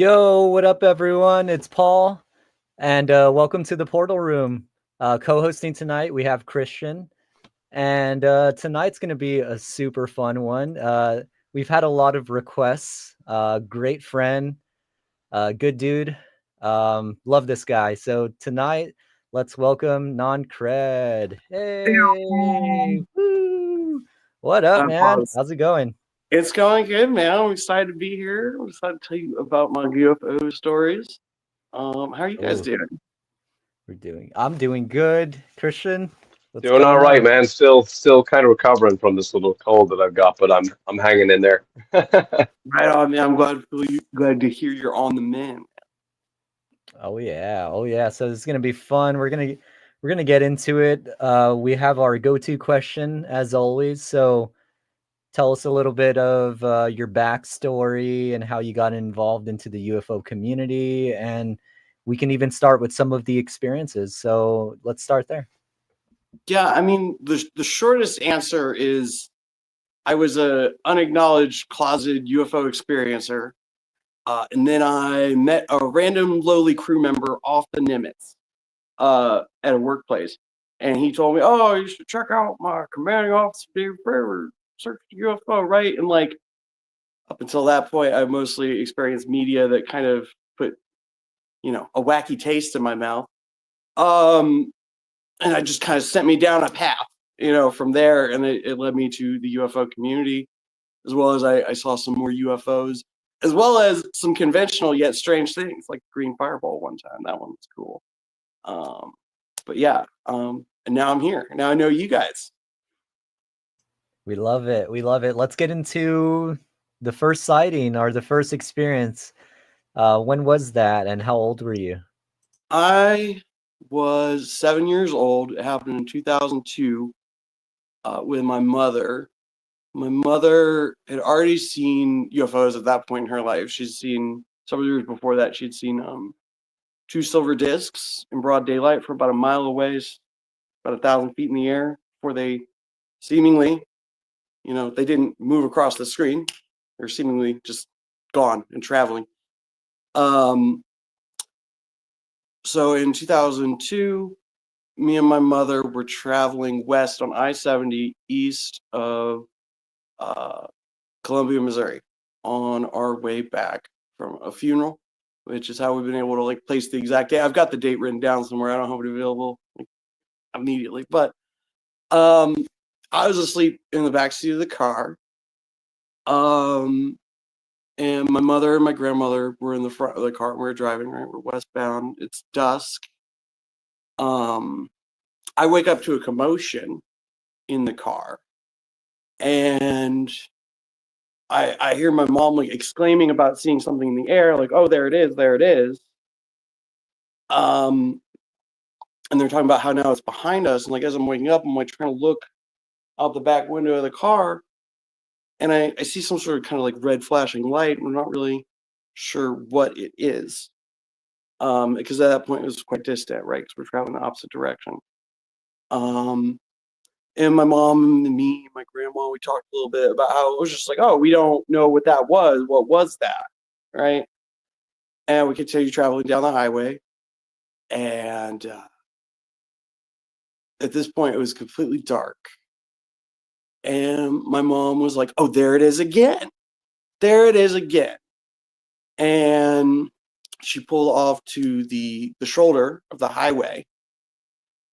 Yo, what up, everyone? It's Paul, and welcome to the Portal Room. Co-hosting tonight, we have Christian, and tonight's going to be a super fun one. We've had a lot of requests. Great friend, good dude. Love this guy. So tonight, let's welcome Non Cred. Hey, woo! What up, man? Pause. How's it going? It's going good, man. I'm excited to be here. I'm excited to tell you about my UFO stories. How are you guys Oh, doing? I'm doing good, Christian. What's Doing going all right, on? man. Still kind of recovering from this little cold that I've got, but I'm hanging in there. Right on, man. I'm glad to hear you're on the mend. Oh yeah, oh yeah. So this is gonna be fun. We're gonna get into it. We have our go-to question as always. So tell us a little bit of your backstory and how you got involved into the UFO community, and we can even start with some of the experiences. So let's start there. Yeah, I mean the shortest answer is I was a unacknowledged closeted UFO experiencer, and then I met a random lowly crew member off the Nimitz at a workplace, and he told me, "Oh, you should check out my commanding officer Dave Brewer, search the UFO, right?" And like up until that point, I mostly experienced media that kind of put, a wacky taste in my mouth. Um, and I just kind of sent me down a path, from there, and it led me to the UFO community, as well as I saw some more UFOs, as well as some conventional yet strange things, like green fireball one time. That one was cool. Um, but yeah, and now I'm here. Now I know you guys. We love it. We love it. Let's get into the first sighting or the first experience. When was that, and how old were you? I was 7 years old. It happened in 2002 with my mother. My mother had already seen UFOs at that point in her life. She'd seen several years before that. She'd seen two silver discs in broad daylight from about a mile away, about 1,000 feet in the air, before they seemingly, they didn't move across the screen. They're seemingly just gone and traveling. So in 2002, me and my mother were traveling west on I-70 east of Columbia, Missouri, on our way back from a funeral, which is how we've been able to like place the exact day. I've got the date written down somewhere. I don't have it available like, immediately, but um, I was asleep in the back seat of the car, and my mother and my grandmother were in the front of the car. We were driving. Right, we're westbound. It's dusk. I wake up to a commotion in the car, and I hear my mom like exclaiming about seeing something in the air, like, "Oh, there it is, there it is." Um, and they're talking about how now it's behind us. And like as I'm waking up, I'm like trying to look out the back window of the car, and I see some sort of kind of like red flashing light. And we're not really sure what it is. Because at that point it was quite distant, right? Because we're traveling the opposite direction. And my mom and me, and my grandma, we talked a little bit about how it was just like, oh, we don't know what that was. What was that? Right? And we continued traveling down the highway. And at this point, it was completely dark. And my mom was like, oh, there it is again. There it is again. And she pulled off to the shoulder of the highway.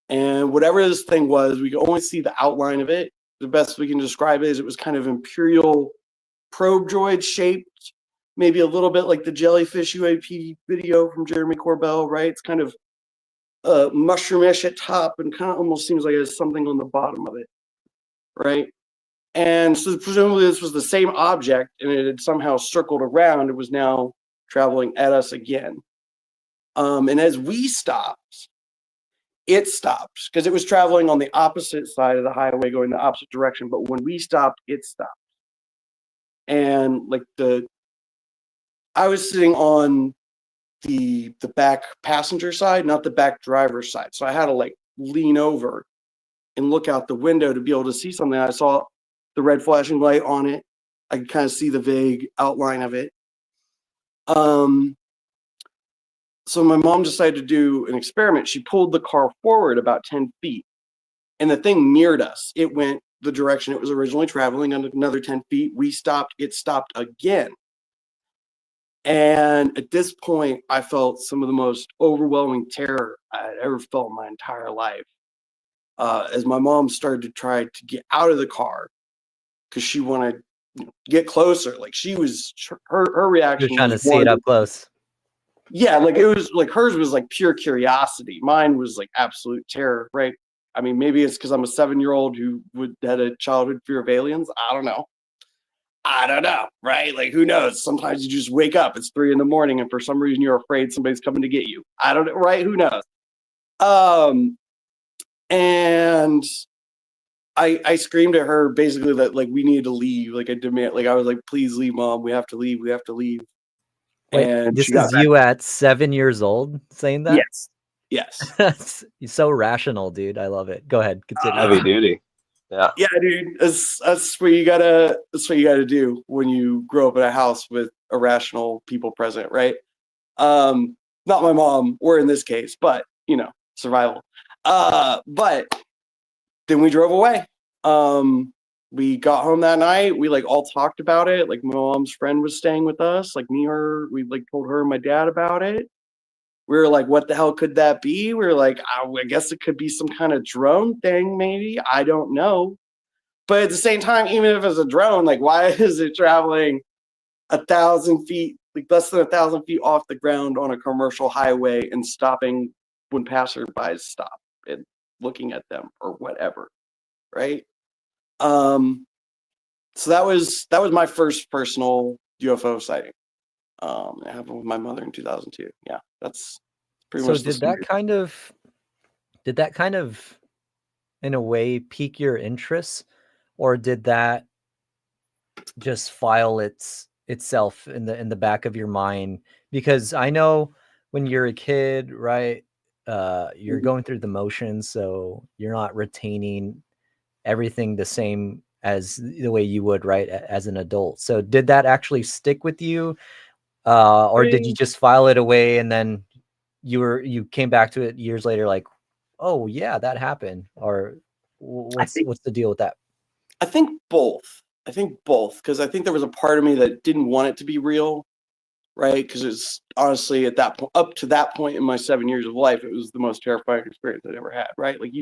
And whatever this thing was, we could only see the outline of it. The best we can describe it is it was kind of imperial probe droid shaped, maybe a little bit like the Jellyfish UAP video from Jeremy Corbell, right? It's kind of mushroomish at top and kind of almost seems like there's something on the bottom of it, right? And so presumably this was the same object and it had somehow circled around. It was now traveling at us again. And as we stopped, it stopped because it was traveling on the opposite side of the highway going the opposite direction. But when we stopped, it stopped. And like I was sitting on the back passenger side, not the back driver's side. So I had to like lean over and look out the window to be able to see something. I saw the red flashing light on it. I could kind of see the vague outline of it. So my mom decided to do an experiment. She pulled the car forward about 10 feet, and the thing mirrored us. It went the direction it was originally traveling on another 10 feet. We stopped. It stopped again. And at this point, I felt some of the most overwhelming terror I had ever felt in my entire life. As my mom started to try to get out of the car because she wanted to get closer. Like she was, her reaction You're trying to was see it up close. Yeah, like it was like hers was like pure curiosity. Mine was like absolute terror, right? I mean, maybe it's because I'm a 7-year-old who had a childhood fear of aliens. I don't know, right? Like, who knows? Sometimes you just wake up, it's 3 a.m, and for some reason you're afraid somebody's coming to get you. I don't know, right? Who knows? And I screamed at her basically that like we needed to leave. Like I demand, like I was like, please leave, Mom. We have to leave. We have to leave. Wait, And this she got is back. you at 7 years old saying that? Yes. That's so rational, dude. I love it. Go ahead, continue. Heavy duty. Yeah. Yeah, dude. That's what you gotta do when you grow up in a house with irrational people present, right? Not my mom, or in this case, but survival. But then we drove away. We got home that night. We like all talked about it. Like my mom's friend was staying with us. Like we like told her and my dad about it. We were like, what the hell could that be? We were like, I guess it could be some kind of drone thing, maybe. I don't know. But at the same time, even if it's a drone, like why is it traveling 1,000 feet, like less than 1,000 feet off the ground on a commercial highway and stopping when passersby stop and looking at them or whatever, right? So that was my first personal UFO sighting. It happened with my mother in 2002. Yeah, that's pretty much. So did that kind of in a way pique your interest, or did that just file itself in the back of your mind? Because I know when you're a kid, right, you're going through the motions, so you're not retaining everything the same as the way you would, right, as an adult. So did that actually stick with you, or did you just file it away and then you came back to it years later like, oh yeah, that happened? Or what's the deal with that? I think both. Because I think there was a part of me that didn't want it to be real, right? Because it's honestly at that point, up to that point in my 7 years of life, it was the most terrifying experience I'd ever had, right? Like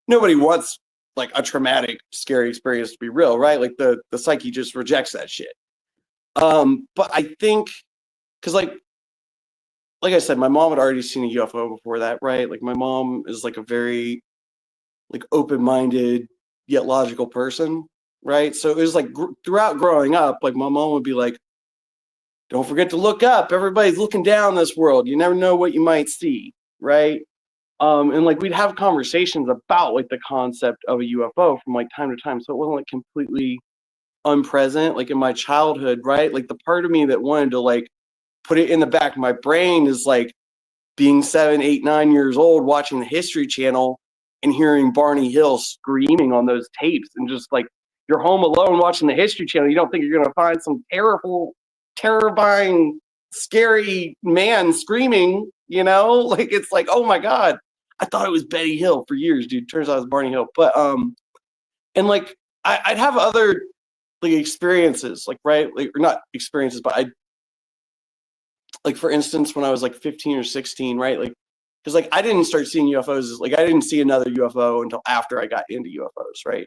nobody wants like a traumatic, scary experience to be real, right? Like the psyche just rejects that shit. But I think because like I said, my mom had already seen a UFO before that, right? Like my mom is like a very like open-minded yet logical person, right? So it was like throughout growing up, like my mom would be like, don't forget to look up. Everybody's looking down this world. You never know what you might see, right? And like we'd have conversations about like the concept of a UFO from like time to time. So it wasn't like completely unpresent like in my childhood, right? Like the part of me that wanted to like put it in the back of my brain is like being 7, 8, 9 years old watching the History Channel and hearing Barney Hill screaming on those tapes, and just like you're home alone watching the History Channel, you don't think you're gonna find some terrifying, scary man screaming, like it's like, oh my god, I thought it was Betty Hill for years, dude. Turns out it was Barney Hill. But and like I'd have other like experiences, like right, like or not experiences, but like for instance, when I was like 15 or 16, right, like because like I didn't start seeing UFOs, like I didn't see another UFO until after I got into UFOs, right?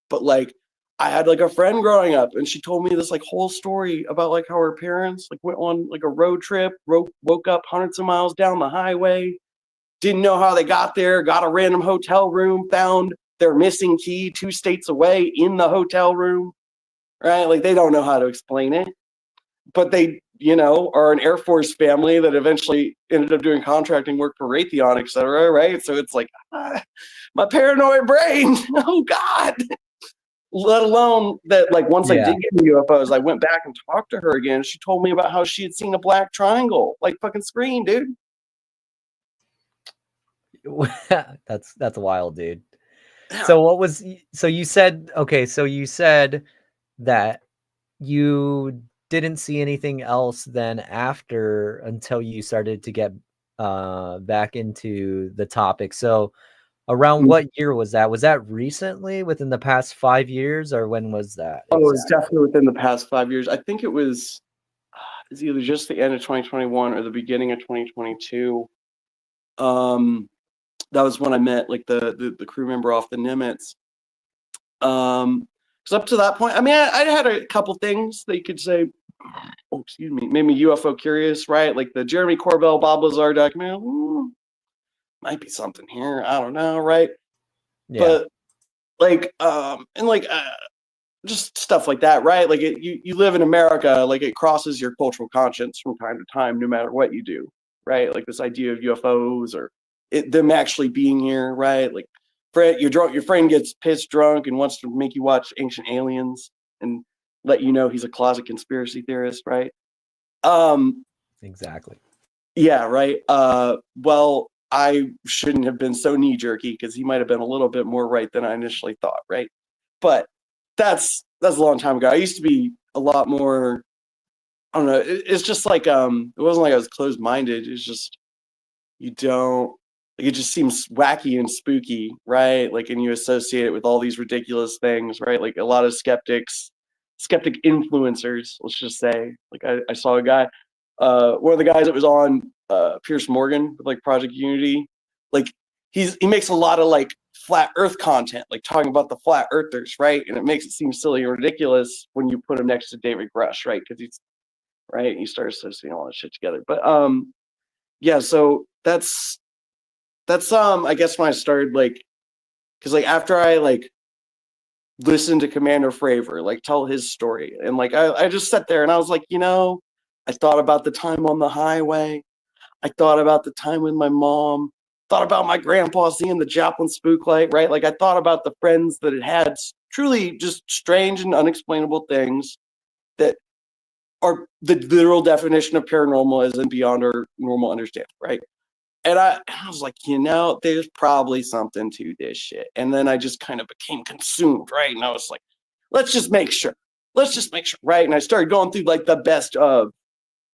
But like I had like a friend growing up, and she told me this like whole story about like how her parents like went on like a road trip, woke up hundreds of miles down the highway, didn't know how they got there, got a random hotel room, found their missing key 2 states away in the hotel room, right? Like they don't know how to explain it, but they, are an Air Force family that eventually ended up doing contracting work for Raytheon, et cetera, right? So it's like, my paranoid brain, oh God. Let alone that, like, once I did get into UFOs, I went back and talked to her again. She told me about how she had seen a black triangle, like fucking scream, dude. That's wild, dude. Yeah. So you said that you didn't see anything else then after until you started to get back into the topic. So around what year was that? Was that recently, within the past 5 years, or when was that? Oh, it's definitely within the past 5 years. I think it was it's either just the end of 2021 or the beginning of 2022. That was when I met like the crew member off the Nimitz. Because up to that point, I mean, I had a couple things that you could say, oh, excuse me, made me UFO curious, right? Like the Jeremy Corbell, Bob Lazar documentary, might be something here. I don't know, right? Yeah. But like, and like, just stuff like that, right? Like you live in America, like it crosses your cultural conscience from time to time, no matter what you do, right? Like this idea of UFOs or them actually being here, right? Like your friend gets pissed drunk and wants to make you watch Ancient Aliens and let you know he's a closet conspiracy theorist, right? Exactly. Yeah, right. Well, I shouldn't have been so knee jerky because he might have been a little bit more right than I initially thought, right? But that's a long time ago. I used to be a lot more. I don't know. It's just like it wasn't like I was closed minded. It's just you don't like it just seems wacky and spooky, right? Like, and you associate it with all these ridiculous things, right? Like a lot of skeptic influencers. Let's just say, like I saw a guy, one of the guys that was on Pierce Morgan with like Project Unity, like he makes a lot of like flat earth content, like talking about the flat earthers, right? And it makes it seem silly and ridiculous when you put him next to David Grush, right? Because he's right, and you start associating all that shit together. But yeah, so that's I guess when I started like, because like after I like listened to Commander Fravor like tell his story, and like I just sat there and I was like, I thought about the time on the highway, I thought about the time with my mom, thought about my grandpa seeing the Joplin spook light, right? Like I thought about the friends that had truly just strange and unexplainable things that are the literal definition of paranormal as in beyond our normal understanding, right? And I was like, there's probably something to this shit. And then I just kind of became consumed, right? And I was like, let's just make sure, right? And I started going through like the best of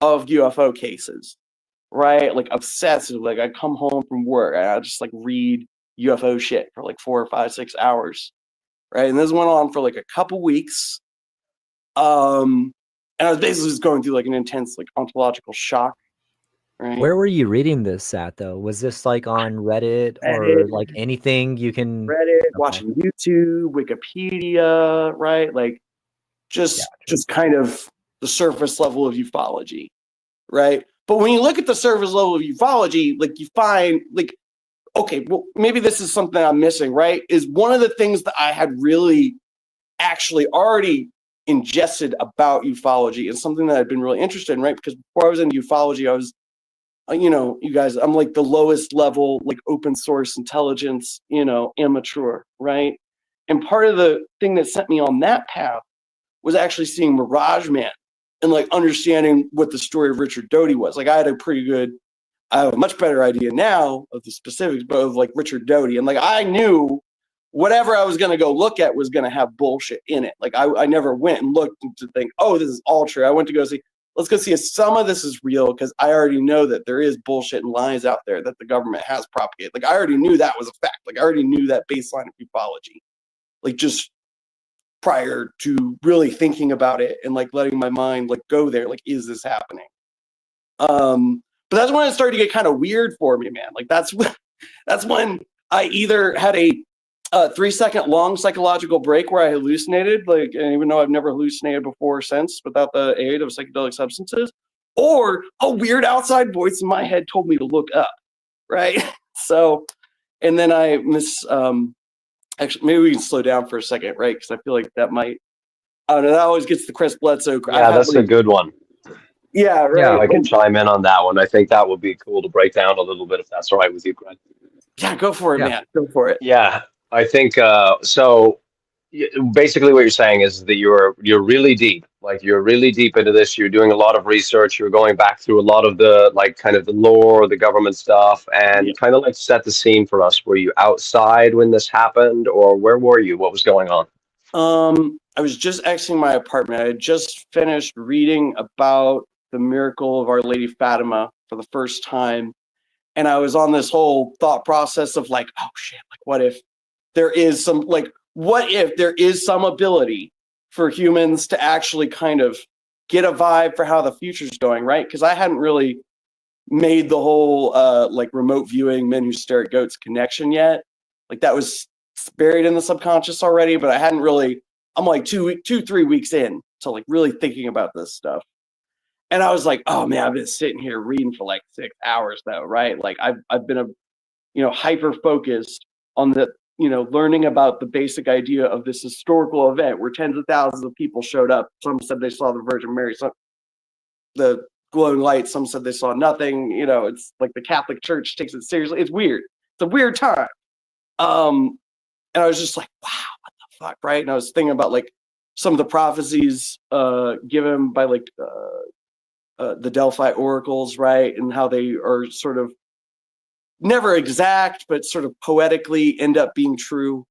UFO cases, right? Like obsessive. Like I'd come home from work and I'd just like read UFO shit for like 4 or 5, 6 hours, right? And this went on for like a couple weeks. And I was basically just going through like an intense like ontological shock. Right. Where were you reading this at, though? Was this like on Reddit or like anything you can? Reddit, watching YouTube, Wikipedia, right? Like just kind of the surface level of ufology, right? But when you look at the surface level of ufology, like you find like, okay, well, maybe this is something I'm missing, right? Is one of the things that I had really actually already ingested about ufology and something that I'd been really interested in, right? Because before I was into ufology, I was, you guys, I'm like the lowest level, like open source intelligence, amateur, right? And part of the thing that sent me on that path was actually seeing Mirage Man and like understanding what the story of Richard Doty was. Like I have a much better idea now of the specifics, but of like Richard Doty. And like I knew whatever I was going to go look at was going to have bullshit in it. Like I never went and looked to think, oh, this is all true. I went to go see, let's go see if some of this is real, because I already know that there is bullshit and lies out there that the government has propagated. Like I already knew that was a fact. Like I already knew that baseline of ufology, like just prior to really thinking about it and like letting my mind like go there. Like, is this happening? But that's when it started to get kind of weird for me, man. Like that's when I either had a 3-second long psychological break where I hallucinated, like, and even though I've never hallucinated before or since without the aid of psychedelic substances, or a weird outside voice in my head told me to look up, right? So, and then actually, maybe we can slow down for a second, right? Because I feel like that might, I don't know, that always gets the Chris Bledsoe. Yeah, that's a good one. Yeah, right. Yeah, I can chime in on that one. I think that would be cool to break down a little bit if that's all right with you, Cred. Yeah, go for it, man. Go for it. Yeah, I think so. Basically, what you're saying is that you're really deep. Like you're really deep into this. You're doing a lot of research. You're going back through a lot of the like kind of the lore, the government stuff, and kind of like set the scene for us. Were you outside when this happened, or where were you? What was going on? I was just exiting my apartment. I had just finished reading about the miracle of Our Lady Fatima for the first time. And I was on this whole thought process of like, oh shit, like what if there is some ability for humans to actually kind of get a vibe for how the future's going, right? Because I hadn't really made the whole like remote viewing men who stare at goats connection yet. Like that was buried in the subconscious already, but I hadn't really, I'm like 3 weeks in to like really thinking about this stuff. And I was like, oh man, I've been sitting here reading for like 6 hours though, right? Like I've been hyper focused on the, learning about the basic idea of this historical event where tens of thousands of people showed up. Some said they saw the Virgin Mary, some the glowing light, some said they saw nothing. It's like the Catholic Church takes it seriously. It's weird. It's a weird time. And I was just like, wow, what the fuck, right? And I was thinking about like some of the prophecies given by like the Delphi oracles, right? And how they are sort of never exact, but sort of poetically end up being true,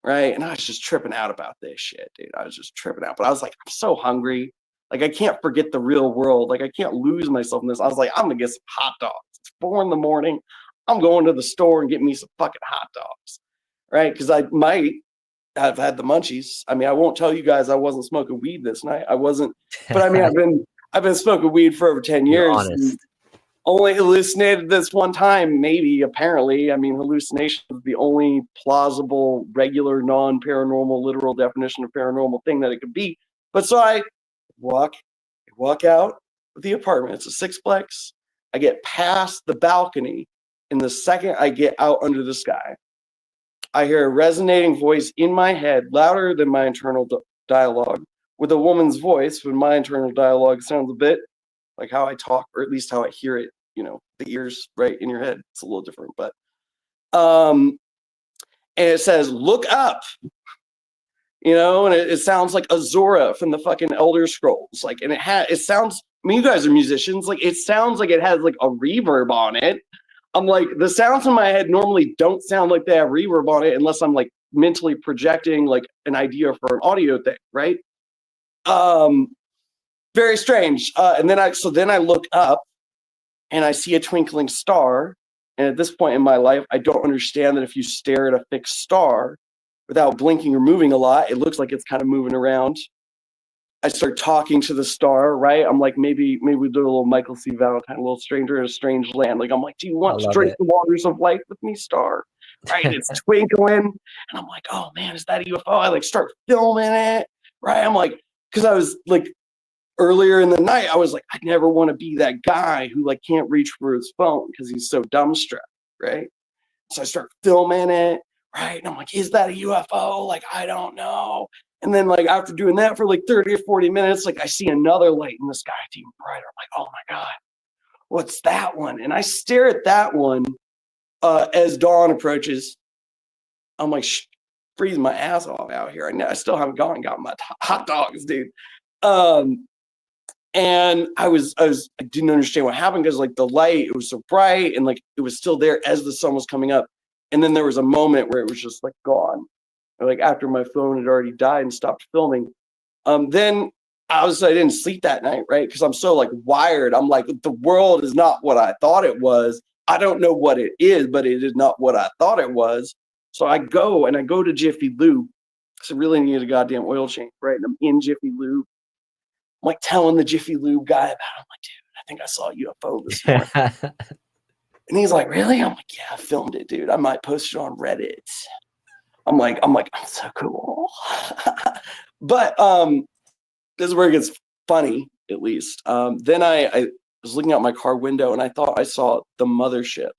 right? And I was just tripping out about this shit, dude. I was just tripping out. But I was like, I'm so hungry. Like, I can't forget the real world. Like, I can't lose myself in this. I was like, I'm going to get some hot dogs. It's 4 a.m. I'm going to the store and getting me some fucking hot dogs, right? Because I might have had the munchies. I mean, I won't tell you guys I wasn't smoking weed this night. I wasn't. But I mean, I've been smoking weed for over 10 years. Only hallucinated this one time, maybe, apparently. I mean, hallucination is the only plausible, regular, non-paranormal, literal definition of paranormal thing that it could be. But so I walk out of the apartment. It's a 6-plex. I get past the balcony, and the second I get out under the sky, I hear a resonating voice in my head, louder than my internal dialogue, with a woman's voice, when my internal dialogue sounds a bit like how I talk, or at least how I hear it, the ears right in your head. It's a little different, but, and it says, look up, and it sounds like Azora from the fucking Elder Scrolls. Like, and it sounds, I mean, you guys are musicians. Like, it sounds like it has like a reverb on it. I'm like, the sounds in my head normally don't sound like they have reverb on it unless I'm like mentally projecting like an idea for an audio thing, right? Very strange. And then I look up and I see a twinkling star. And at this point in my life, I don't understand that if you stare at a fixed star without blinking or moving a lot, it looks like it's kind of moving around. I start talking to the star, right? I'm like, maybe we do a little Michael C. Valentine, a little stranger in a strange land. Like, I'm like, do you want to drink the waters of life with me, star? Right? It's twinkling. And I'm like, oh man, is that a UFO? I like start filming it, right? I'm like, because I was like, earlier in the night, I was like, I never want to be that guy who like can't reach for his phone because he's so dumbstruck, right? So I start filming it, right? And I'm like, is that a UFO? Like, I don't know. And then like after doing that for like 30 or 40 minutes, like I see another light in the sky, even brighter. I'm like, oh my God, what's that one? And I stare at that one as dawn approaches. I'm like, freezing my ass off out here. I still haven't gone and got my hot dogs, dude. And I didn't understand what happened because like the light, it was so bright and like it was still there as the sun was coming up. And then there was a moment where it was just like gone. Or, like after my phone had already died and stopped filming. Then I didn't sleep that night, right? Because I'm so like wired. I'm like, the world is not what I thought it was. I don't know what it is, but it is not what I thought it was. So I go to Jiffy Lube. So I really need a goddamn oil change, right? And I'm in Jiffy Lube. I'm like telling the Jiffy Lube guy about it. I'm like, dude, I think I saw a UFO this morning. And he's like, really? I'm like, yeah, I filmed it, dude. I might post it on Reddit. I'm like, I'm so cool. But this is where it gets funny, at least. Then I was looking out my car window and I thought I saw the mothership,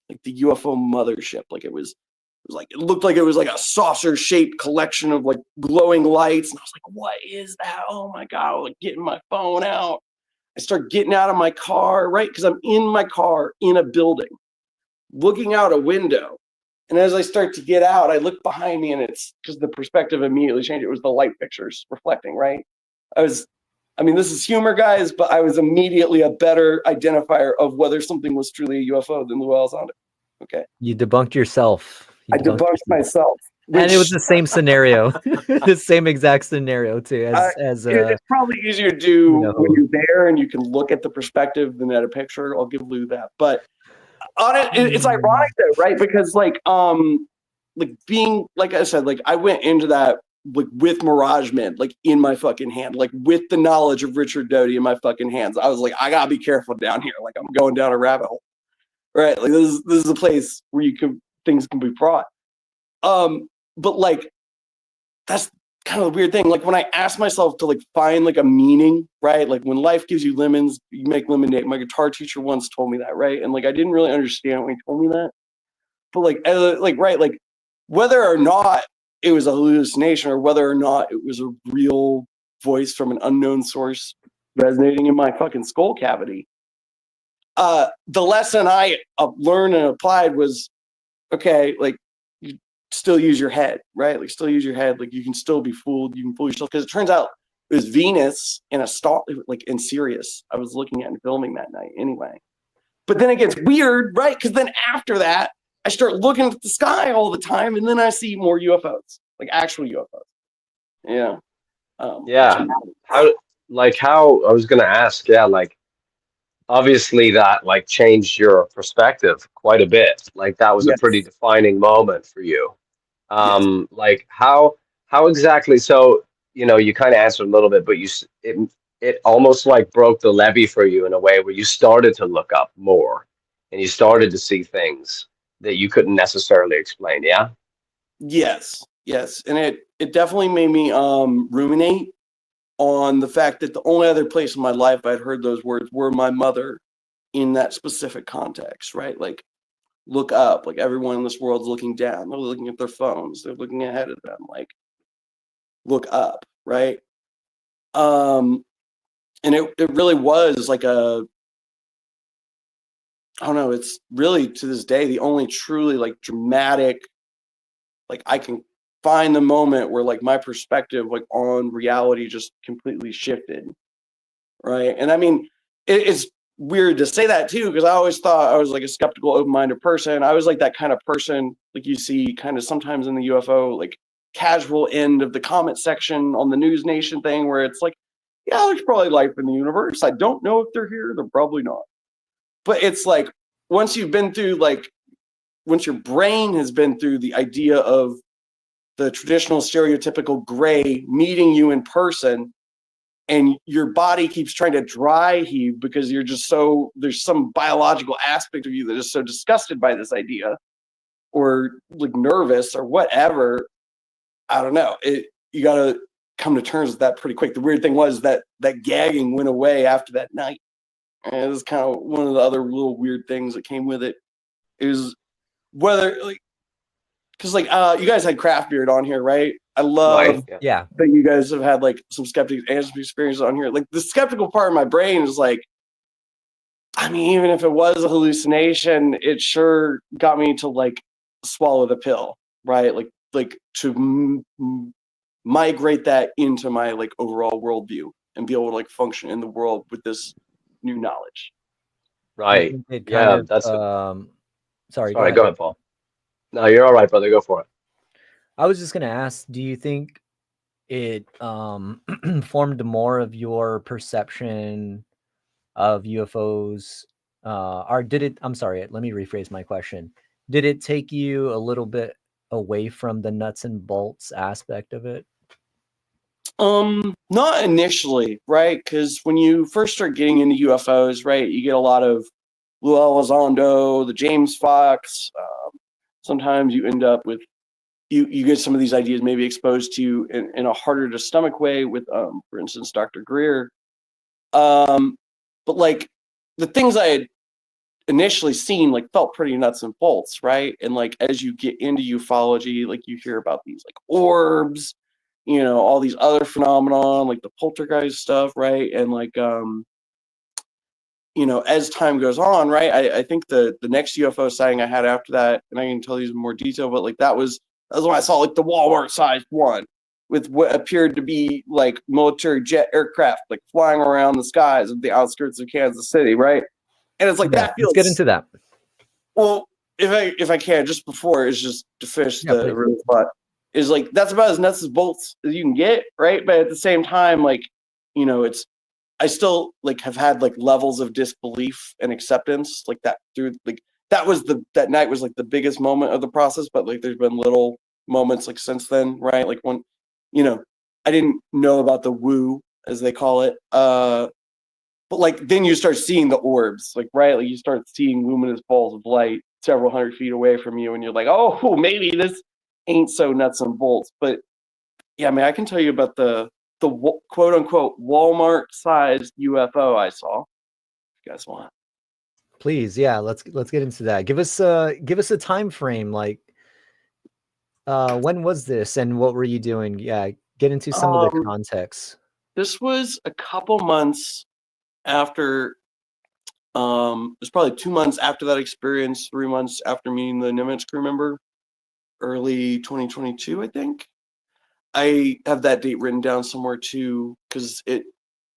like the UFO mothership. Like it looked like it was like a saucer-shaped collection of like glowing lights. And I was like, what is that? Oh my God, like getting my phone out. I start getting out of my car, right? Because I'm in my car in a building, looking out a window. And as I start to get out, I look behind me and it's because the perspective immediately changed. It was the light fixtures reflecting, right? This is humor, guys, but I was immediately a better identifier of whether something was truly a UFO than Lou Elizondo. Okay. You debunked yourself. I debunked myself. And it was the same scenario, the same exact scenario too. It's probably easier to do when you're there and you can look at the perspective than at a picture. I'll give Lou that, but on it's ironic though, right? Because like being, like I said, like I went into that like with Mirage Men, like in my fucking hand, like with the knowledge of Richard Doty in my fucking hands. I was like, I gotta be careful down here. Like I'm going down a rabbit hole, right? Like this is a place where things can be brought. But like that's kind of the weird thing. Like when I ask myself to like find like a meaning, right? Like when life gives you lemons, you make lemonade. My guitar teacher once told me that, right? And like I didn't really understand when he told me that. But like whether or not it was a hallucination or whether or not it was a real voice from an unknown source resonating in my fucking skull cavity, the lesson I learned and applied was, okay, like you still use your head, right? Like still use your head. Like you can still be fooled. You can fool yourself, because it turns out it was Venus in a star, like in Sirius. I was looking at and filming that night anyway. But then it gets weird, right? Because then after that, I start looking at the sky all the time, and then I see more UFOs, like actual UFOs. Yeah. Yeah. How I was gonna ask, yeah, like obviously that like changed your perspective quite a bit. Like that was a pretty defining moment for you. Like how exactly? So you kind of answered a little bit, but it almost like broke the levee for you in a way where you started to look up more and you started to see things that you couldn't necessarily explain. Yeah. Yes, and it definitely made me ruminate on the fact that the only other place in my life I'd heard those words were my mother in that specific context, right? Like look up, like everyone in this world's looking down, they're looking at their phones, they're looking ahead of them, like look up, right? And it really was like I don't know, it's really to this day the only truly like dramatic, like I can find the moment where like my perspective like on reality just completely shifted, right? And I mean it's weird to say that too, because I always thought I was like a skeptical, open-minded person. I was like that kind of person like you see kind of sometimes in the UFO like casual end of the comment section on the News Nation thing, where it's like, yeah, there's probably life in the universe, I don't know if they're here, they're probably not. But it's like once your brain has been through the idea of the traditional stereotypical gray meeting you in person, and your body keeps trying to dry heave because you're just there's some biological aspect of you that is so disgusted by this idea or like nervous or whatever. I don't know. You got to come to terms with that pretty quick. The weird thing was that gagging went away after that night. And it was kind of one of the other little weird things that came with it. It was whether like, because like you guys had Craft Beard on here, right? I love that you guys have had like some skeptics and some experiences on here. Like the skeptical part of my brain is like, I mean, even if it was a hallucination, it sure got me to like swallow the pill, right? Like to migrate that into my like overall worldview and be able to like function in the world with this new knowledge. Right. Yeah. That's sorry. Go ahead, Paul. No, you're all right, brother. Go for it. I was just going to ask, do you think it formed more of your perception of UFOs? Or did it, I'm sorry, let me rephrase my question. Did it take you a little bit away from the nuts and bolts aspect of it? Not initially, right? Because when you first start getting into UFOs, right, you get a lot of Lou Elizondo, the James Fox. Sometimes you end up with you get some of these ideas maybe exposed to you in a harder to stomach way with, for instance, Dr. Greer. But like the things I had initially seen like felt pretty nuts and bolts, right? And like as you get into ufology, like you hear about these like orbs, all these other phenomenon like the poltergeist stuff, right? And like as time goes on, right, I think the next UFO sighting I had after that, and I can tell you in more detail, but like that was when I saw like the Walmart sized one with what appeared to be like military jet aircraft like flying around the skies of the outskirts of Kansas City, right? And it's like that feels. Let's get into that. Well, if I can, just before, it's just to finish the real thought. is like, that's about as nuts as bolts as you can get, right? But at the same time, like, you know, it's, I still like have had like levels of disbelief and acceptance like that through like that night was like the biggest moment of the process, but like there's been little moments like since then, right? Like when, you know, I didn't know about the woo as they call it, but like then you start seeing the orbs, like right, like you start seeing luminous balls of light several hundred feet away from you, and you're like, oh, maybe this ain't so nuts and bolts. But yeah, I mean, I can tell you about the quote unquote Walmart sized UFO I saw. If you guys want. Please, yeah, let's get into that. Give us a time frame, like when was this and what were you doing? Yeah, get into some of the context. This was a couple months after it was probably 2 months after that experience, 3 months after meeting the Nimitz crew member, early 2022, I think. I have that date written down somewhere too, because it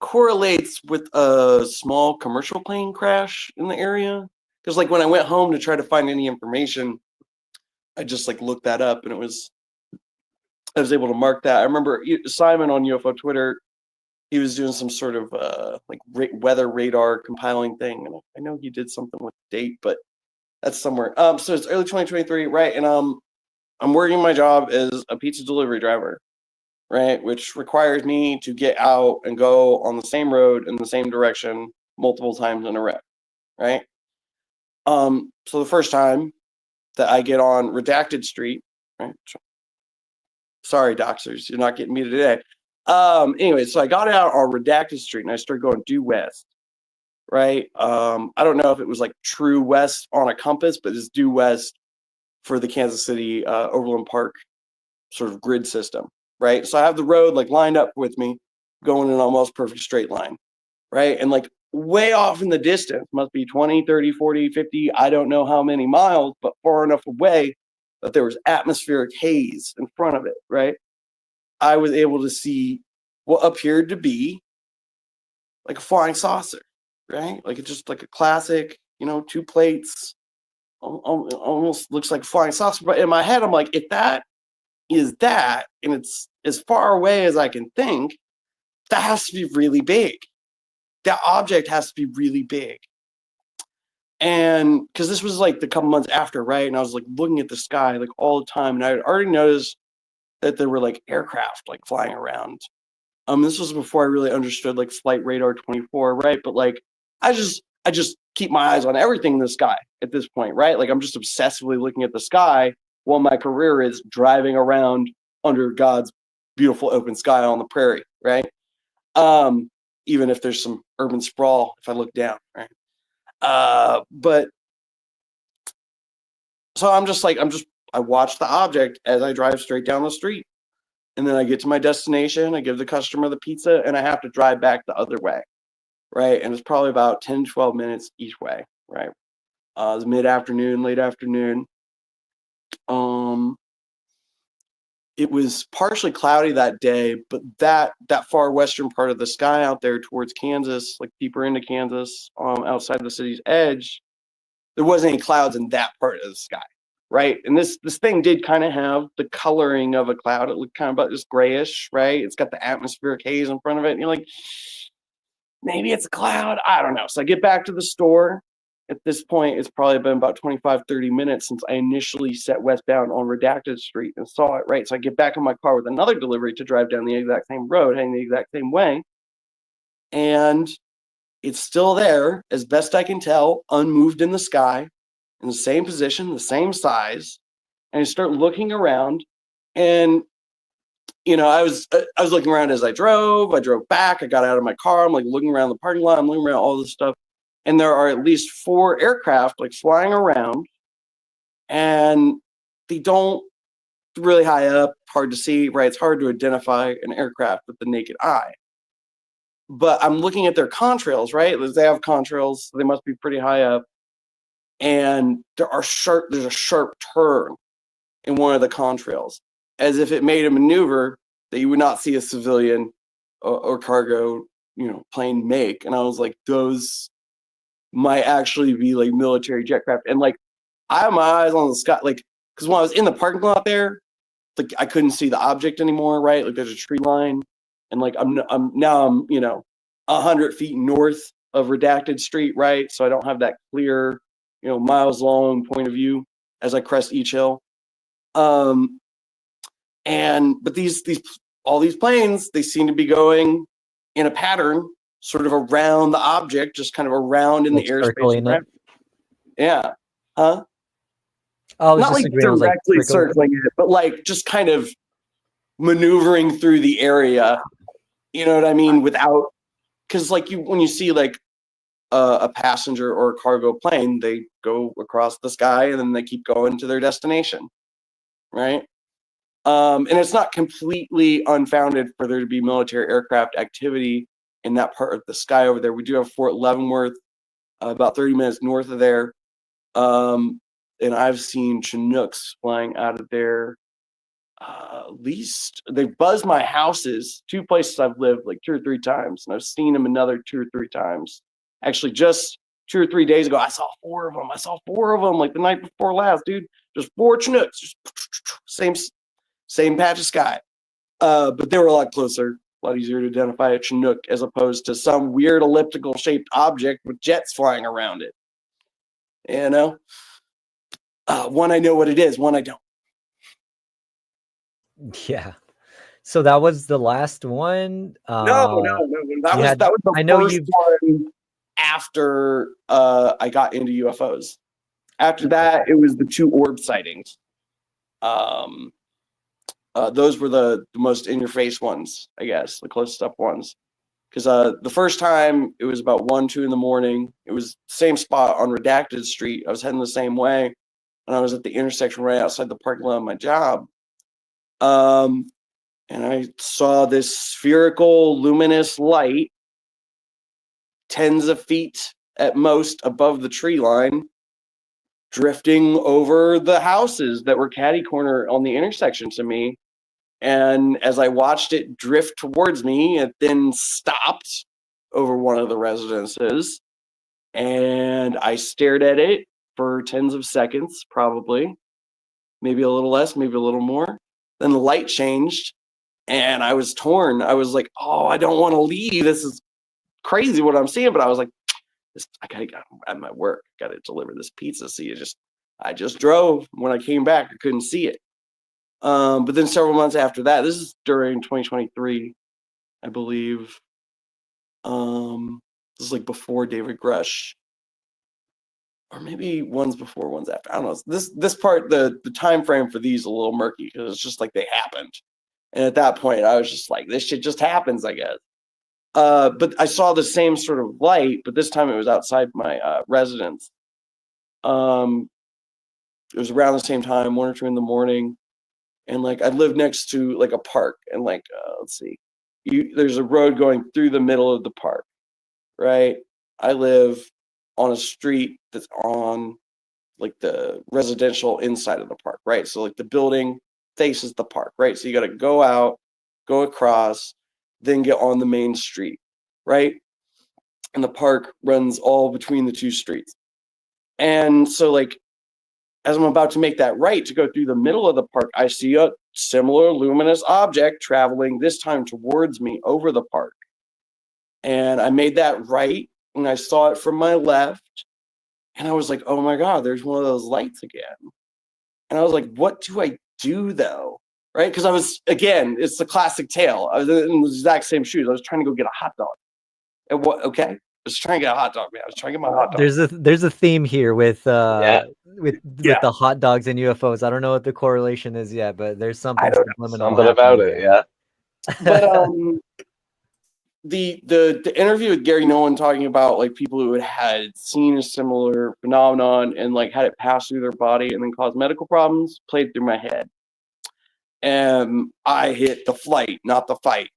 correlates with a small commercial plane crash in the area. Because like when I went home to try to find any information, I just like looked that up, and I was able to mark that. I remember Simon on UFO Twitter, he was doing some sort of like weather radar compiling thing, and I know he did something with the date, but that's somewhere. So it's early 2023, right? And I'm working my job as a pizza delivery driver, right? Which requires me to get out and go on the same road in the same direction multiple times in a row, right? So the first time that I get on Redacted Street, right? Sorry, doxers, you're not getting me today. Anyway, so I got out on Redacted Street and I started going due west, right? I don't know if it was like true west on a compass, but it's due west for the Kansas City Overland Park sort of grid system, right? So I have the road like lined up with me, going in an almost perfect straight line, right? And like way off in the distance, must be 20, 30, 40, 50, I don't know how many miles, but far enough away that there was atmospheric haze in front of it, right? I was able to see what appeared to be like a flying saucer, right? Like it's just like a classic, you know, two plates, almost looks like a flying saucer. But in my head, I'm like, if that is that, and it's as far away as I can think, that has to be really big. That object has to be really big. And because this was like the couple months after, right? And I was like looking at the sky like all the time, and I had already noticed that there were like aircraft like flying around. This was before I really understood like Flight Radar 24, right? But like I just keep my eyes on everything in the sky at this point, right? Like I'm just obsessively looking at the sky while my career is driving around under God's beautiful open sky on the prairie, right? Even if there's some urban sprawl if I look down, right? But so I watch the object as I drive straight down the street. And then I get to my destination, I give the customer the pizza, and I have to drive back the other way, right? And it's probably about 10, 12 minutes each way, right? It was mid-afternoon, late afternoon. It was partially cloudy that day, but that far western part of the sky out there towards Kansas, like deeper into Kansas, outside the city's edge, there wasn't any clouds in that part of the sky, right? And this thing did kind of have the coloring of a cloud. It looked kind of about just grayish, right? It's got the atmospheric haze in front of it. And you're like, maybe it's a cloud. I don't know. So I get back to the store. At this point, it's probably been about 25, 30 minutes since I initially set westbound on Redacted Street and saw it, right? So I get back in my car with another delivery to drive down the exact same road, heading the exact same way. And it's still there, as best I can tell, unmoved in the sky, in the same position, the same size. And I start looking around, and you know, I was looking around as I drove back, I got out of my car, I'm like looking around the parking lot, I'm looking around all this stuff, and there are at least 4 aircraft like flying around, and they don't really high up, hard to see, right? It's hard to identify an aircraft with the naked eye. But I'm looking at their contrails, right? They have contrails, so they must be pretty high up. And there's a sharp turn in one of the contrails, as if it made a maneuver that you would not see a civilian or cargo, you know, plane make. And I was like, those might actually be like military jet craft. And like, I have my eyes on the sky, like, because when I was in the parking lot there, like I couldn't see the object anymore, right? Like there's a tree line, and like I'm 100 feet north of Redacted Street, right? So I don't have that clear, miles long point of view as I crest each hill. But all these planes, they seem to be going in a pattern, sort of around the object, just kind of around in like the airspace. circling it. Yeah. Huh? Oh, I was Not just like agreeing. directly Like, circling it, but like just kind of maneuvering through the area. You know what I mean? Without, because like when you see like a passenger or a cargo plane, they go across the sky and then they keep going to their destination, right? And it's not completely unfounded for there to be military aircraft activity in that part of the sky over there. We do have Fort Leavenworth, about 30 minutes north of there. And I've seen Chinooks flying out of there. At least they've buzzed my houses, 2 places I've lived like 2 or 3 times, and I've seen them another 2 or 3 times. Actually, just 2 or 3 days ago, I saw 4 of them. I saw 4 of them like the night before last, dude. Just 4 Chinooks, just same patch of sky. But they were a lot closer, a lot easier to identify a Chinook as opposed to some weird elliptical shaped object with jets flying around it. One I know what it is, one I don't. yeah. So that was the last one. No. That was the I know first one after I got into UFOs. After that, it was the 2 orb sightings. Those were the most in-your-face ones, I guess, the closest up ones. Because the first time, it was about 1, 2 in the morning. It was the same spot on Redacted Street. I was heading the same way, and I was at the intersection right outside the parking lot of my job. And I saw this spherical, luminous light, tens of feet at most above the tree line, drifting over the houses that were catty corner on the intersection to me. And as I watched it drift towards me, it then stopped over one of the residences. And I stared at it for tens of seconds, probably. Maybe a little less, maybe a little more. Then the light changed, and I was torn. I was like, oh, I don't want to leave. This is crazy what I'm seeing. But I was like, I gotta get at my work. I gotta deliver this pizza. So I just drove. When I came back, I couldn't see it. But then several months after that, this is during 2023, I believe. This is like before David Grush, or maybe one's before, one's after. I don't know. This part, the time frame for these is a little murky because it's just like they happened. And at that point, I was just like, this shit just happens, I guess. But I saw the same sort of light, but this time it was outside my residence. It was around the same time, 1 or 2 in the morning. And like I live next to like a park, and like let's see, there's a road going through the middle of the park, right? I live on a street that's on like the residential inside of the park, right? So like the building faces the park, right? So you got to go out, go across, then get on the main street, right? And the park runs all between the 2 streets. And so like as I'm about to make that right to go through the middle of the park, I see a similar luminous object traveling this time towards me over the park. And I made that right, and I saw it from my left, and I was like, oh my God, there's one of those lights again. And I was like, what do I do though? Right? Because I was, again, it's the classic tale. I was in the exact same shoes. I was trying to go get a hot dog. And what? Okay. I was trying to get a hot dog, man. I was trying to get my hot dog. There's a theme here with the hot dogs and UFOs. I don't know what the correlation is yet, but there's something about it. Yeah. But the interview with Gary Nolan talking about like people who had seen a similar phenomenon and like had it pass through their body and then cause medical problems played through my head. And I hit the flight, not the fight.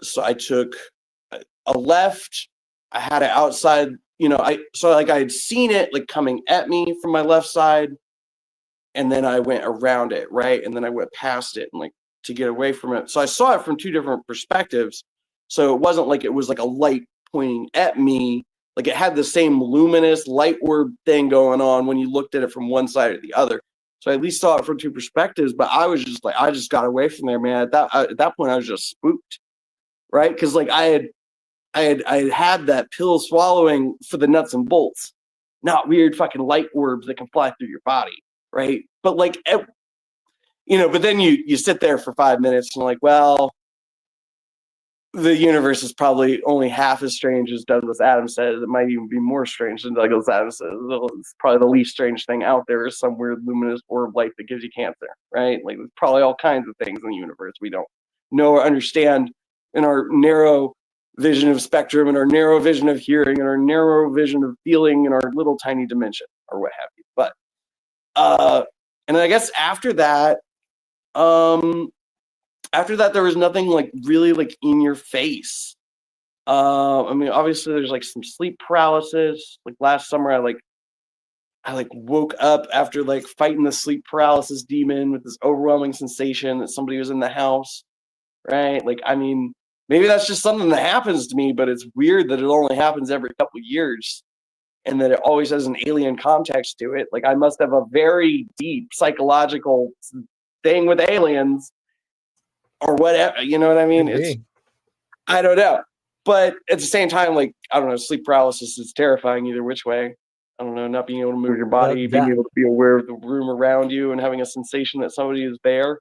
So I took a left. I had it outside, I had seen it like coming at me from my left side, and then I went around it, right? And then I went past it and like to get away from it. So I saw it from 2 different perspectives. So it wasn't like it was like a light pointing at me. Like it had the same luminous light orb thing going on when you looked at it from one side or the other. So I at least saw it from two perspectives, but I was just like, I just got away from there, man. At that point, I was just spooked, right? Because like I had that pill swallowing for the nuts and bolts, not weird fucking light orbs that can fly through your body, right? But like, but then you sit there for 5 minutes and like, well, the universe is probably only half as strange as Douglas Adams says. It might even be more strange than Douglas Adams says. It's probably the least strange thing out there is some weird luminous orb light that gives you cancer, right? Like there's probably all kinds of things in the universe we don't know or understand in our narrow vision of spectrum and our narrow vision of hearing and our narrow vision of feeling in our little tiny dimension or what have you. But and I guess after that, there was nothing like really like in your face. I mean, obviously there's like some sleep paralysis. Like last summer, I woke up after like fighting the sleep paralysis demon with this overwhelming sensation that somebody was in the house, right? Like, I mean, maybe that's just something that happens to me, but it's weird that it only happens every couple of years and that it always has an alien context to it. Like I must have a very deep psychological thing with aliens or whatever, you know what I mean? I don't know. But at the same time, like, I don't know, sleep paralysis is terrifying either which way. I don't know, not being able to move your body, being able to be aware of the room around you and having a sensation that somebody is there.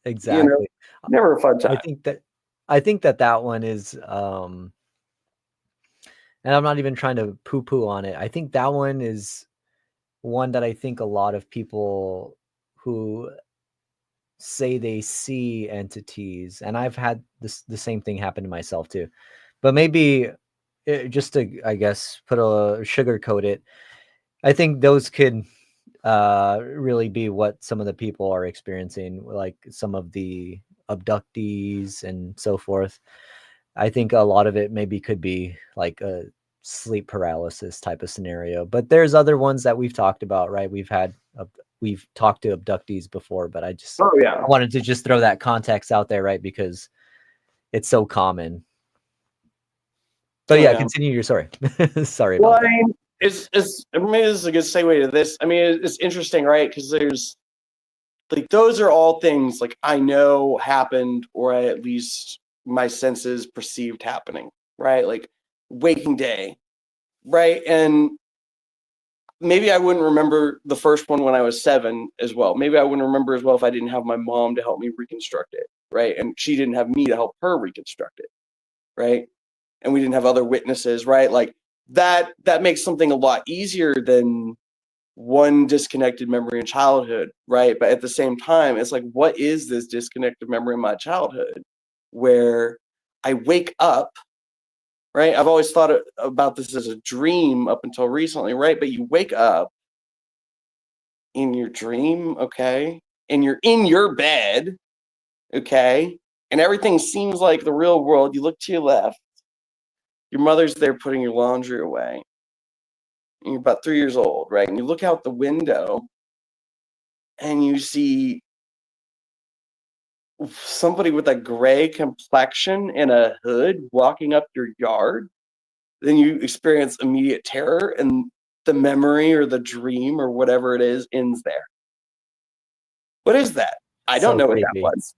Exactly. You know, never a fun time. I think that one is, and I'm not even trying to poo-poo on it. I think that one is one that I think a lot of people who say they see entities, and I've had the same thing happen to myself too, but maybe just to, I guess, sugarcoat it, I think those could really be what some of the people are experiencing, like some of the abductees and so forth. I think a lot of it maybe could be like a sleep paralysis type of scenario, but there's other ones that we've talked about, right? We've talked to abductees before, but I wanted to just throw that context out there, right? Because it's so common. But continue your story. Sorry about that. I mean, maybe this is a good segue to this. I mean, it's interesting, right? Because there's like those are all things like I know happened, or at least my senses perceived happening, right? Like waking day, right? And maybe I wouldn't remember the first one when I was 7 as well. Maybe I wouldn't remember as well if I didn't have my mom to help me reconstruct it, right? And she didn't have me to help her reconstruct it, right? And we didn't have other witnesses, right? Like that makes something a lot easier than one disconnected memory in childhood, right? But at the same time, it's like, what is this disconnected memory in my childhood where I wake up, right? I've always thought about this as a dream up until recently, right? But you wake up in your dream, okay? And you're in your bed, okay? And everything seems like the real world. You look to your left, your mother's there putting your laundry away. And you're about 3 years old, right? And you look out the window and you see somebody with a gray complexion and a hood walking up your yard. Then you experience immediate terror, and the memory or the dream or whatever it is ends there. What is that? I don't know what that was,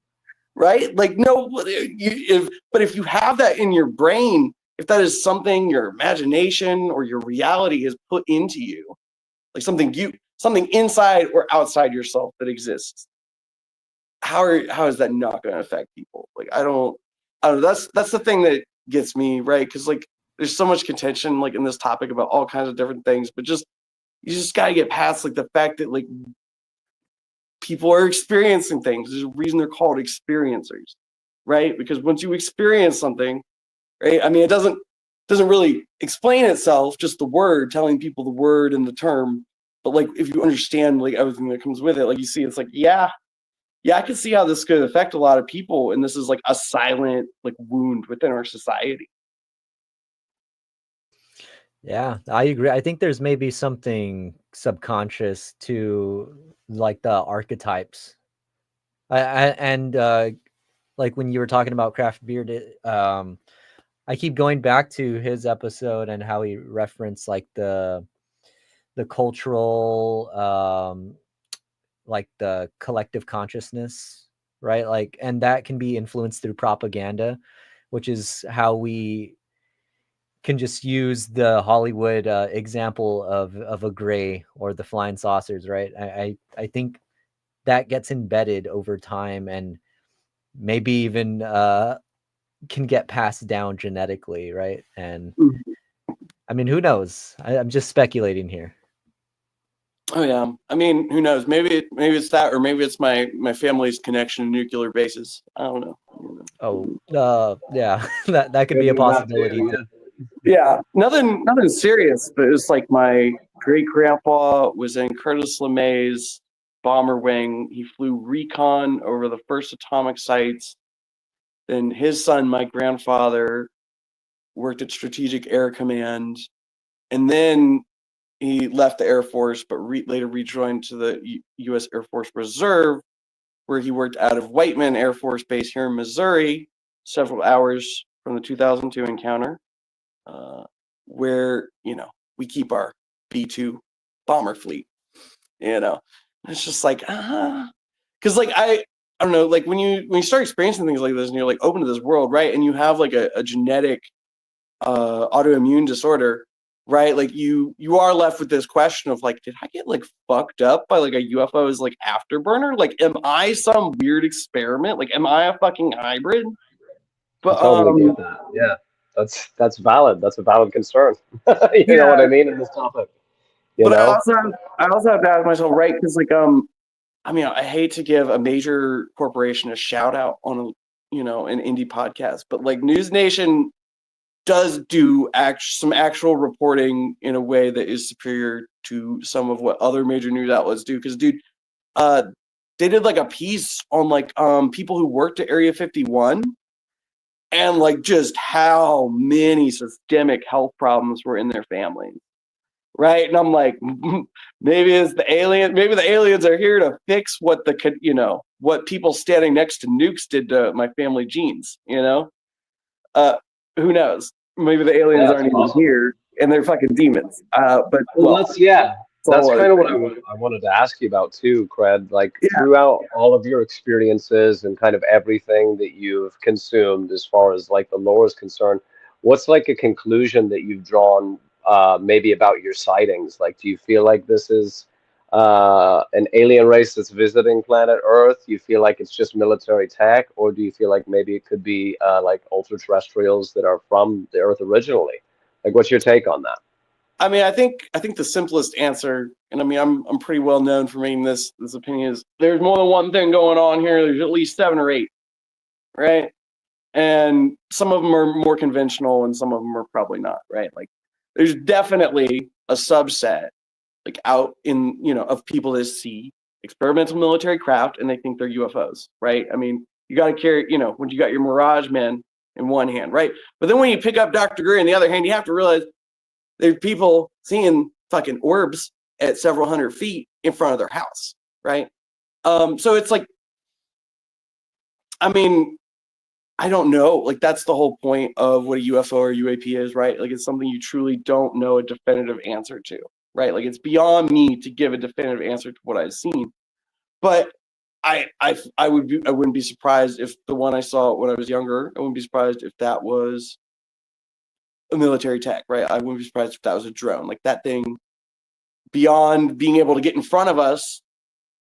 right? Like, no, but if you have that in your brain, if that is something your imagination or your reality has put into you, like something inside or outside yourself that exists, how is that not going to affect people? Like, I don't know. That's the thing that gets me, right? Because like there's so much contention like in this topic about all kinds of different things, but you just got to get past like the fact that like people are experiencing things. There's a reason they're called experiencers, right? Because once you experience something, right? I mean, it doesn't really explain itself, just the word, telling people the word and the term. But like, if you understand like everything that comes with it, like you see, it's like, yeah, I can see how this could affect a lot of people. And this is like a silent like wound within our society. Yeah, I agree. I think there's maybe something subconscious to like the archetypes. And like when you were talking about Craft Beard, I keep going back to his episode and how he referenced like the the cultural like the collective consciousness, right? Like, and that can be influenced through propaganda, which is how we can just use the Hollywood example of a gray or the flying saucers, right? I think that gets embedded over time and maybe even can get passed down genetically, right? And I mean, who knows? I'm just speculating here. Oh yeah, I mean, who knows? Maybe it's that, or maybe it's my family's connection to nuclear bases. I don't know. Oh, yeah, that could be a possibility. Yeah, nothing serious, but it's like my great grandpa was in Curtis LeMay's bomber wing. He flew recon over the first atomic sites. Then his son, my grandfather, worked at Strategic Air Command, and then he left the Air Force, but later rejoined to the U.S. Air Force Reserve, where he worked out of Whiteman Air Force Base here in Missouri, several hours from the 2002 encounter, where, we keep our B-2 bomber fleet, It's just like, because like, I don't know, like when you start experiencing things like this and you're like open to this world, right? And you have like a genetic autoimmune disorder, right? Like you are left with this question of like, did I get like fucked up by like a UFO's like afterburner? Like, am I some weird experiment? Like, am I a fucking hybrid? But I totally get that. Yeah, that's valid. That's a valid concern. You know what I mean in this topic. But I also have to ask myself, right? Because like I mean, I hate to give a major corporation a shout out on an indie podcast, but like News Nation does do some actual reporting in a way that is superior to some of what other major news outlets do. Because, dude, they did like a piece on like people who worked at Area 51 and like just how many systemic health problems were in their families, right? And I'm like, maybe it's the alien. Maybe the aliens are here to fix what what people standing next to nukes did to my family genes. Who knows? Maybe the aliens aren't even here, and they're fucking demons. But that's kind of what I wanted to ask you about too, Cred. Like throughout all of your experiences and kind of everything that you've consumed, as far as like the lore is concerned, what's like a conclusion that you've drawn, maybe about your sightings? Like, do you feel like this is an alien race that's visiting planet Earth? Do you feel like it's just military tech, or do you feel like maybe it could be like ultra terrestrials that are from the Earth originally? Like, what's your take on that? I mean, I think the simplest answer, and I mean, I'm pretty well known for making this opinion, is there's more than one thing going on here. There's at least 7 or 8, right? And some of them are more conventional, and some of them are probably not, right? Like, there's definitely a subset, like out in of people that see experimental military craft and they think they're UFOs, right? I mean, you got to carry, when you got your Mirage men in one hand, right? But then when you pick up Dr. Greer in the other hand, you have to realize there's people seeing fucking orbs at several hundred feet in front of their house, right? So it's like, I mean, I don't know. Like, that's the whole point of what a UFO or UAP is, right? Like, it's something you truly don't know a definitive answer to, right? Like, it's beyond me to give a definitive answer to what I've seen. But I wouldn't be surprised if the one I saw when I was younger, I wouldn't be surprised if that was a military tech, right? I wouldn't be surprised if that was a drone. Like, that thing, beyond being able to get in front of us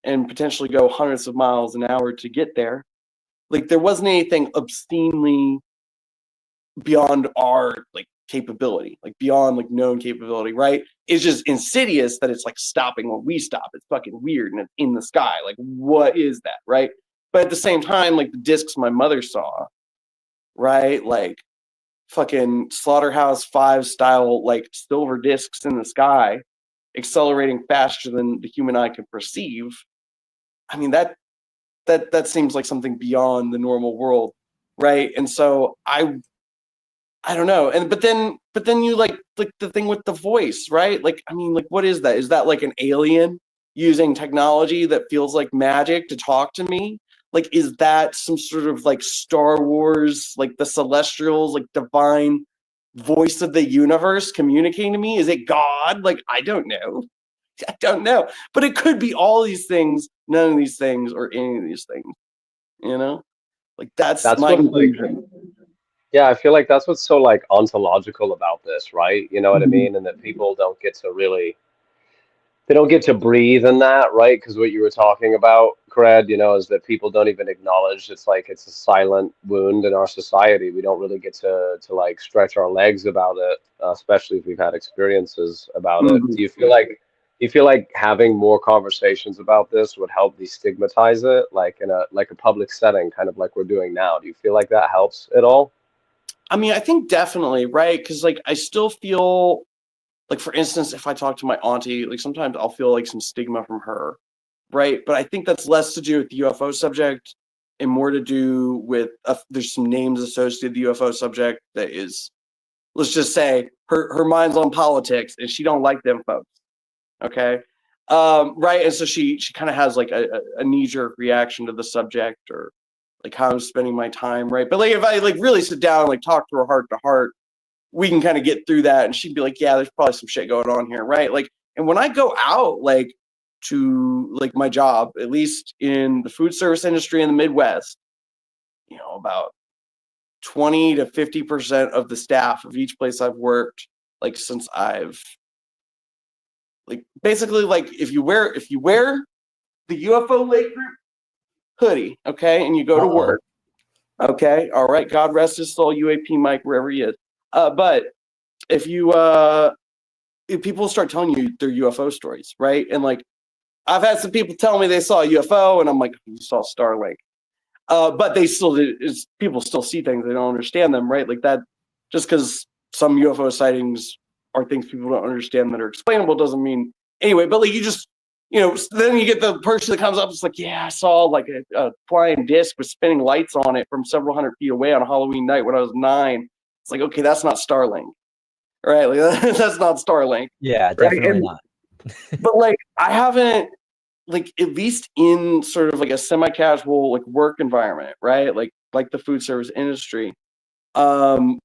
and potentially go hundreds of miles an hour to get there, like, there wasn't anything obscenely beyond our like capability, like beyond like known capability, right? It's just insidious that it's like stopping when we stop. It's fucking weird, and it's in the sky. Like, what is that, right? But at the same time, like the discs my mother saw, right? Like fucking Slaughterhouse-5 style, like silver discs in the sky, accelerating faster than the human eye can perceive. I mean, that seems like something beyond the normal world, right? And so I don't know. And but then you like the thing with the voice, right? Like, I mean, like, what is that? Is that like an alien using technology that feels like magic to talk to me? Like, is that some sort of like Star Wars, like the Celestials, like divine voice of the universe communicating to me? Is it God? Like, I don't know. I don't know. But it could be all these things, none of these things, or any of these things. You know? Like that's my what like conclusion. yeah, I feel like that's what's so like ontological about this, right? You know what I Mhm. mean? And that people don't get to really they don't get to breathe in that, right? Because what you were talking about, Cred, is that people don't even acknowledge it's like it's a silent wound in our society. We don't really get to like stretch our legs about it, especially if we've had experiences about it. Mhm. Do you feel like having more conversations about this would help destigmatize it, like in a public setting, kind of like we're doing now? Do you feel like that helps at all? I mean, I think definitely, right? Because like I still feel like, for instance, if I talk to my auntie, like sometimes I'll feel like some stigma from her, right? But I think that's less to do with the UFO subject and more to do with there's some names associated with the UFO subject that is, let's just say, her mind's on politics and she don't like them folks. Okay. Right. And so she kind of has like a knee-jerk reaction to the subject, or like how I'm spending my time, right? But like if I like really sit down and like talk to her heart to heart, we can kind of get through that, and she'd be like, yeah, there's probably some shit going on here, right? Like, and when I go out like to like my job, at least in the food service industry in the Midwest, about 20 to 50% of the staff of each place I've worked, like since I've like basically like if you wear the UFO Lake Group hoodie, okay, and you go to Uh-oh. work, okay, all right, God rest his soul, UAP Mike, wherever he is. But if you if people start telling you their UFO stories, right? And like I've had some people tell me they saw a UFO, and I'm like, you saw Starlink. But they still people still see things, they don't understand them, right? Like that, just because some UFO sightings are things people don't understand that are explainable doesn't mean anyway. But like you just then you get the person that comes up, it's like, yeah, I saw like a flying disc with spinning lights on it from several hundred feet away on a Halloween night when I was 9. It's like, okay, that's not Starlink, right? Like that's not Starlink, Yeah, right? definitely not. But like I haven't, like, at least in sort of like a semi-casual like work environment, right? Like the food service industry, um,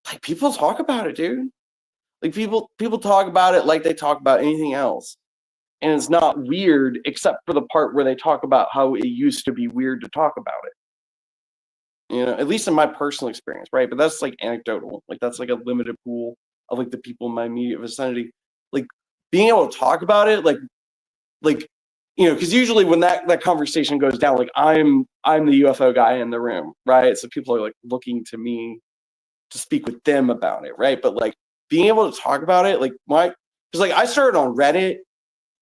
like people talk about it, dude. Like people talk about it like they talk about anything else. And it's not weird except for the part where they talk about how it used to be weird to talk about it. At least in my personal experience, right? But that's like anecdotal. Like that's like a limited pool of like the people in my immediate vicinity. Like being able to talk about it, like because usually when that conversation goes down, like I'm the UFO guy in the room, right? So people are like looking to me to speak with them about it, right? But like being able to talk about it, like because like I started on Reddit,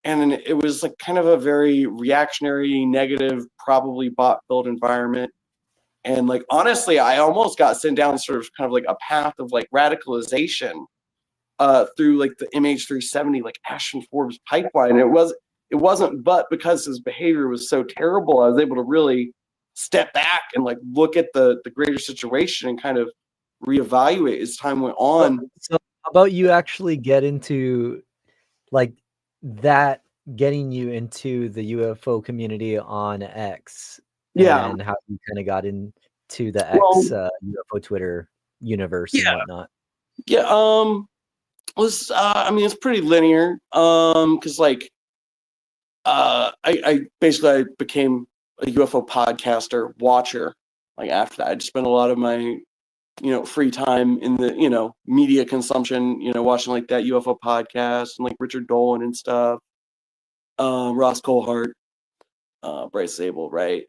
and it was like kind of a very reactionary, negative, probably bot filled environment. And like honestly, I almost got sent down sort of kind of like a path of like radicalization through like the MH370 like Ashton Forbes pipeline. It wasn't but because his behavior was so terrible, I was able to really step back and like look at the greater situation and kind of reevaluate as time went on. So how about you actually get into like that, getting you into the UFO community on X, Yeah. and how you kind of got into the Well, X UFO Twitter universe and yeah. whatnot? Yeah. Was I mean it's pretty linear. Because like I basically became a UFO podcaster watcher. Like after that, I just spent a lot of my free time in the media consumption, watching like that UFO podcast and like Richard Dolan and stuff, Ross Coulthart, Bryce Zabel, right?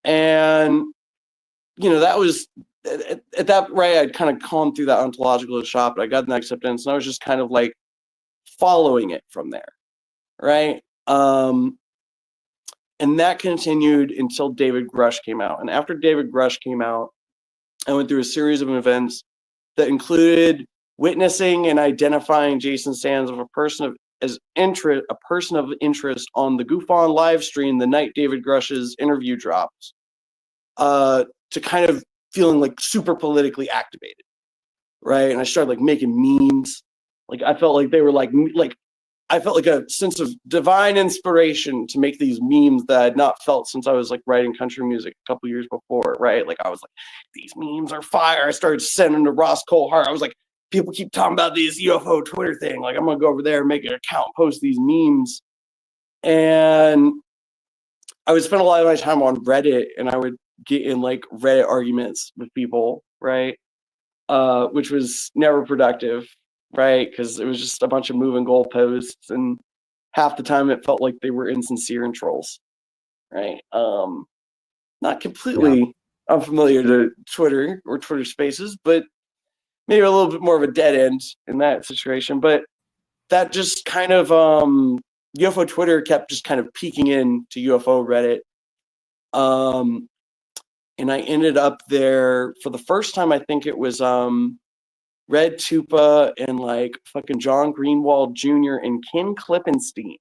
And that was at that right. I'd kind of gone through that ontological shop, but I got an acceptance, and I was just kind of like following it from there, right? And that continued until David Grush came out. And after David Grush came out, I went through a series of events that included witnessing and identifying Jason Sands of a person of interest on the Goof On live stream the night David Grush's interview dropped, to kind of feeling like super politically activated, right? And I started like making memes. Like I felt like they were like I felt like a sense of divine inspiration to make these memes that I had not felt since I was like writing country music a couple years before, right? Like I was like, these memes are fire. I started sending to Ross Coulthart. I was like people keep talking about this UFO Twitter thing. Like, I'm going to go over there and make an account, post these memes. And I would spend a lot of my time on Reddit, and I would get in like Reddit arguments with people, right? Which was never productive, right? Because it was just a bunch of moving goalposts, and half the time it felt like they were insincere and trolls, right? Not completely unfamiliar to Twitter or Twitter Spaces, but maybe a little bit more of a dead end in that situation. But that just kind of UFO Twitter kept just kind of peeking into UFO Reddit. And I ended up there for the first time. I think it was Red Tupa and like fucking John Greenwald Jr. and Ken Klippenstein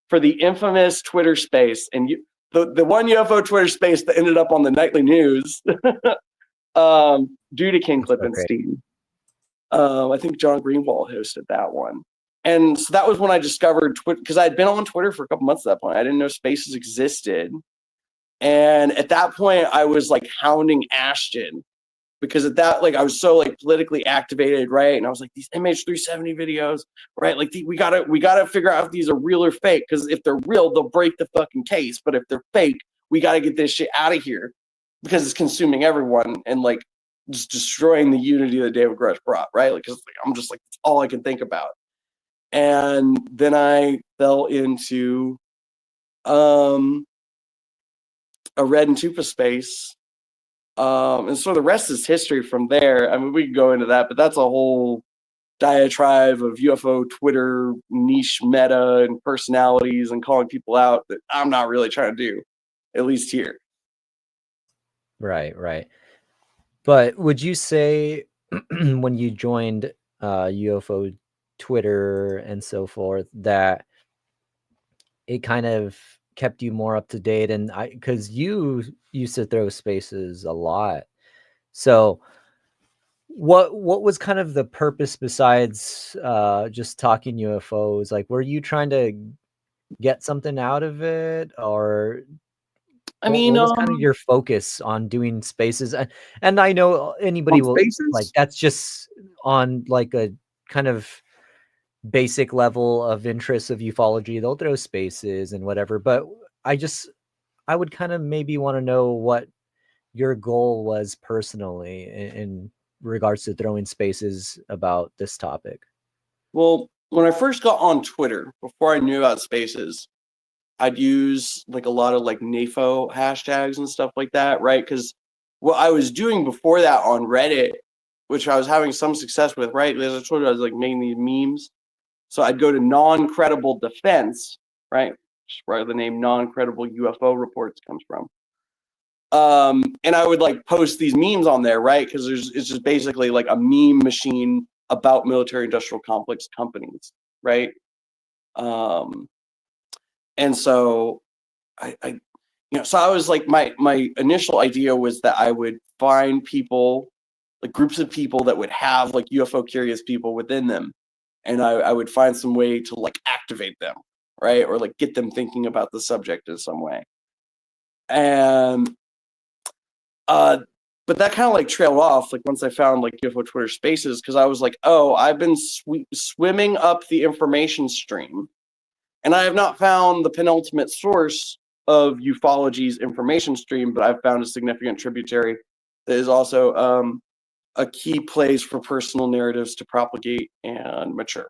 for the infamous Twitter space. And the one UFO Twitter space that ended up on the nightly news due to Ken Klippenstein. I think John Greenwald hosted that one. And so that was when I discovered Twitter, because I had been on Twitter for a couple months at that point. I didn't know spaces existed. And at that point, I was like hounding Ashton because at that, like, I was so like politically activated, right? And I was like, these MH370 videos, right? Like, we gotta figure out if these are real or fake. Because if they're real, they'll break the fucking case. But if they're fake, we gotta get this shit out of here because it's consuming everyone and like just destroying the unity that David Grush brought, right? Like, cause I'm just like, that's all I can think about. And then I fell into a Red and Tupa space. And so the rest is history from there. I mean, we can go into that, but that's a whole diatribe of UFO Twitter niche meta and personalities and calling people out that I'm not really trying to do, at least here. Right. But would you say when you joined UFO Twitter and so forth that it kind of kept you more up to date? And because you used to throw spaces a lot, so what was kind of the purpose besides just talking UFOs? Like, were you trying to get something out of it, or I mean, what was kind of your focus on doing spaces? And I know anybody will spaces? like, that's just on like a kind of basic level of interest of ufology. They'll throw spaces and whatever, but I would kind of maybe want to know what your goal was personally in regards to throwing spaces about this topic. Well, when I first got on Twitter, before I knew about spaces, I'd use like a lot of like NAFO hashtags and stuff like that, right? Because what I was doing before that on Reddit, which I was having some success with, right? As I told you, I was like making these memes. So I'd go to non-credible defense, right? Which is where the name non-credible UFO reports comes from. And I would like post these memes on there, right? Because it's just basically like a meme machine about military industrial complex companies, right? And so so I was like, my initial idea was that I would find people, like groups of people that would have like UFO curious people within them. And I would find some way to like activate them, right? Or like get them thinking about the subject in some way. And, but that kind of like trailed off like once I found like UFO Twitter spaces, because I was like, oh, I've been swimming up the information stream and I have not found the penultimate source of ufology's information stream, but I've found a significant tributary that is also a key place for personal narratives to propagate and mature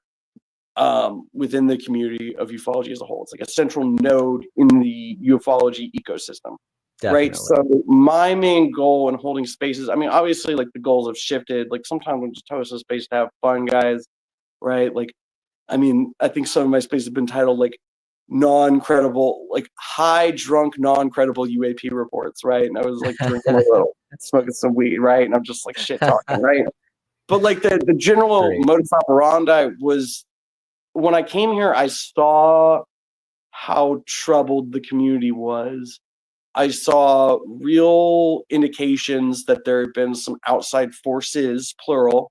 within the community of ufology as a whole. It's like a central node in the ufology ecosystem. Definitely. Right. So my main goal in holding spaces, I mean, obviously, like the goals have shifted. Like sometimes I'm just host a space to have fun, guys. Right. Like, I mean, I think some of my spaces have been titled like non-credible, like high drunk, non-credible UAP reports. Right. And I was like drinking a little, smoking some weed. Right. And I'm just like shit talking. Right. But like the general modus operandi was when I came here, I saw how troubled the community was. I saw real indications that there had been some outside forces, plural,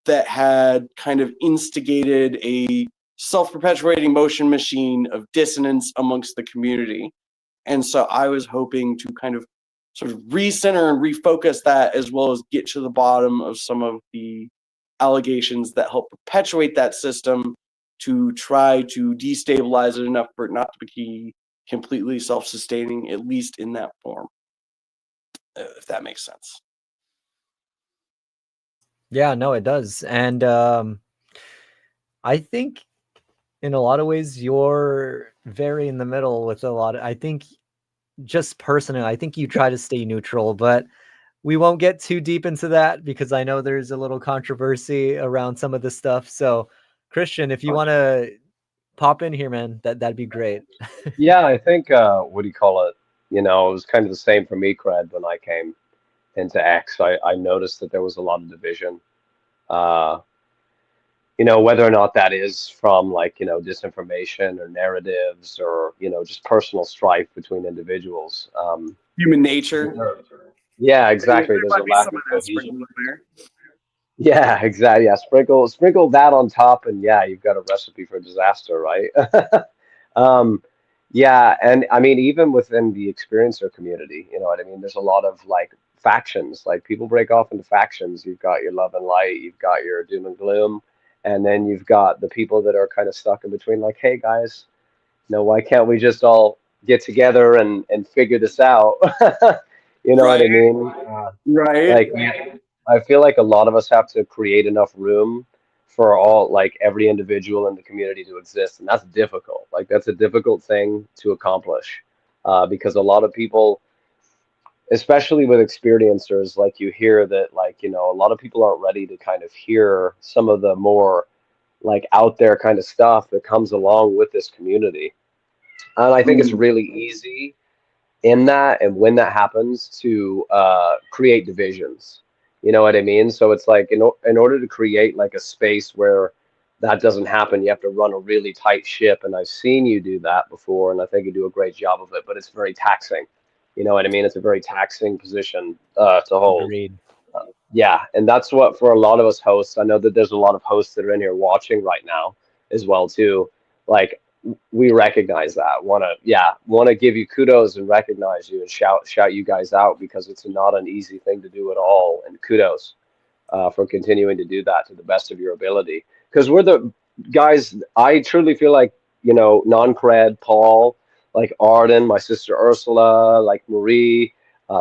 that had kind of instigated a self-perpetuating motion machine of dissonance amongst the community. And so I was hoping to kind of sort of recenter and refocus that, as well as get to the bottom of some of the allegations that help perpetuate that system to try to destabilize it enough for it not to be completely self-sustaining, at least in that form, if that makes sense. Yeah, no, it does. And I think in a lot of ways you're very in the middle with a lot of, I think just personally, I think you try to stay neutral, but we won't get too deep into that because I know there's a little controversy around some of the stuff. So Christian, if you want to pop in here, man, that'd be great. Yeah, I think what do you call it? You know, it was kind of the same for me, Cred, when I came into X. I noticed that there was a lot of division. Uh, you know, whether or not that is from like, you know, disinformation or narratives or, you know, just personal strife between individuals. Human nature. Yeah, exactly. There There's a might be lack some of of that cohesion. sprinkled in there. Yeah, exactly. Yeah, sprinkle that on top, and yeah, you've got a recipe for disaster, right? Um, yeah, and I mean, even within the experiencer community, you know what I mean? There's a lot of like factions. Like people break off into factions. You've got your love and light, you've got your doom and gloom, and then you've got the people that are kind of stuck in between, like, hey guys, you know, why can't we just all get together and figure this out? You know what I Right, mean? right. Like, I feel like a lot of us have to create enough room for all, like every individual in the community to exist, and that's difficult. Like, that's a difficult thing to accomplish, because a lot of people, especially with experiencers, like you hear that, like, you know, a lot of people aren't ready to kind of hear some of the more like out there kind of stuff that comes along with this community. And I think it's Mm. really easy in that and when that happens to create divisions. You know what I mean? So it's like in order to create like a space where that doesn't happen, you have to run a really tight ship. And I've seen you do that before, and I think you do a great job of it. But it's very taxing. You know what I mean? It's a very taxing position to hold. Agreed. Yeah, and that's what for a lot of us hosts. I know that there's a lot of hosts that are in here watching right now as well too. Like we recognize that. Want to give you kudos and recognize you and shout you guys out because it's not an easy thing to do at all. And kudos for continuing to do that to the best of your ability. Because we're the guys. I truly feel like, you know, Non Cred, Paul, like Arden, my sister Ursula, like Marie,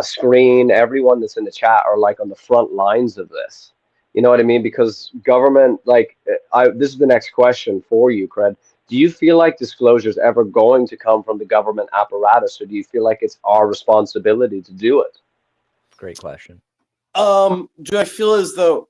Screen, everyone that's in the chat are like on the front lines of this. You know what I mean? Because government, like, this is the next question for you, Cred. Do you feel like disclosure is ever going to come from the government apparatus, or do you feel like it's our responsibility to do it? Great question. Do I feel as though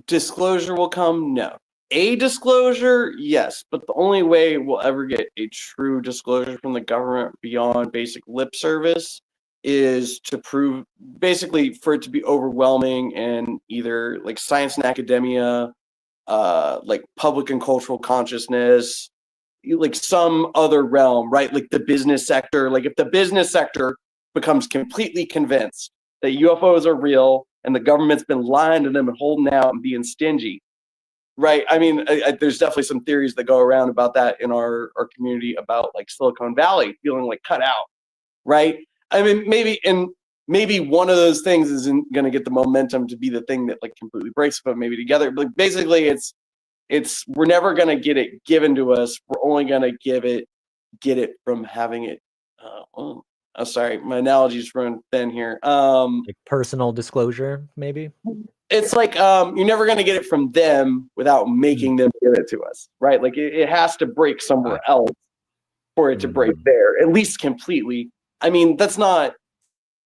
disclosure will come? No. A disclosure, yes, but the only way we'll ever get a true disclosure from the government beyond basic lip service is to prove, basically, for it to be overwhelming and either like science and academia, like public and cultural consciousness, like some other realm, right? Like the business sector. Like if the business sector becomes completely convinced that UFOs are real and the government's been lying to them and holding out and being stingy, right? I mean, there's definitely some theories that go around about that in our community about like Silicon Valley feeling like cut out, right? I mean, maybe one of those things isn't going to get the momentum to be the thing that like completely breaks them maybe together. But basically, it's we're never going to get it given to us. We're only going to get it from having it. Oh, sorry, my analogy's run thin here. Like personal disclosure, maybe. It's like you're never going to get it from them without making them give it to us, right? Like it has to break somewhere else for it to break there, at least completely. I mean, that's not.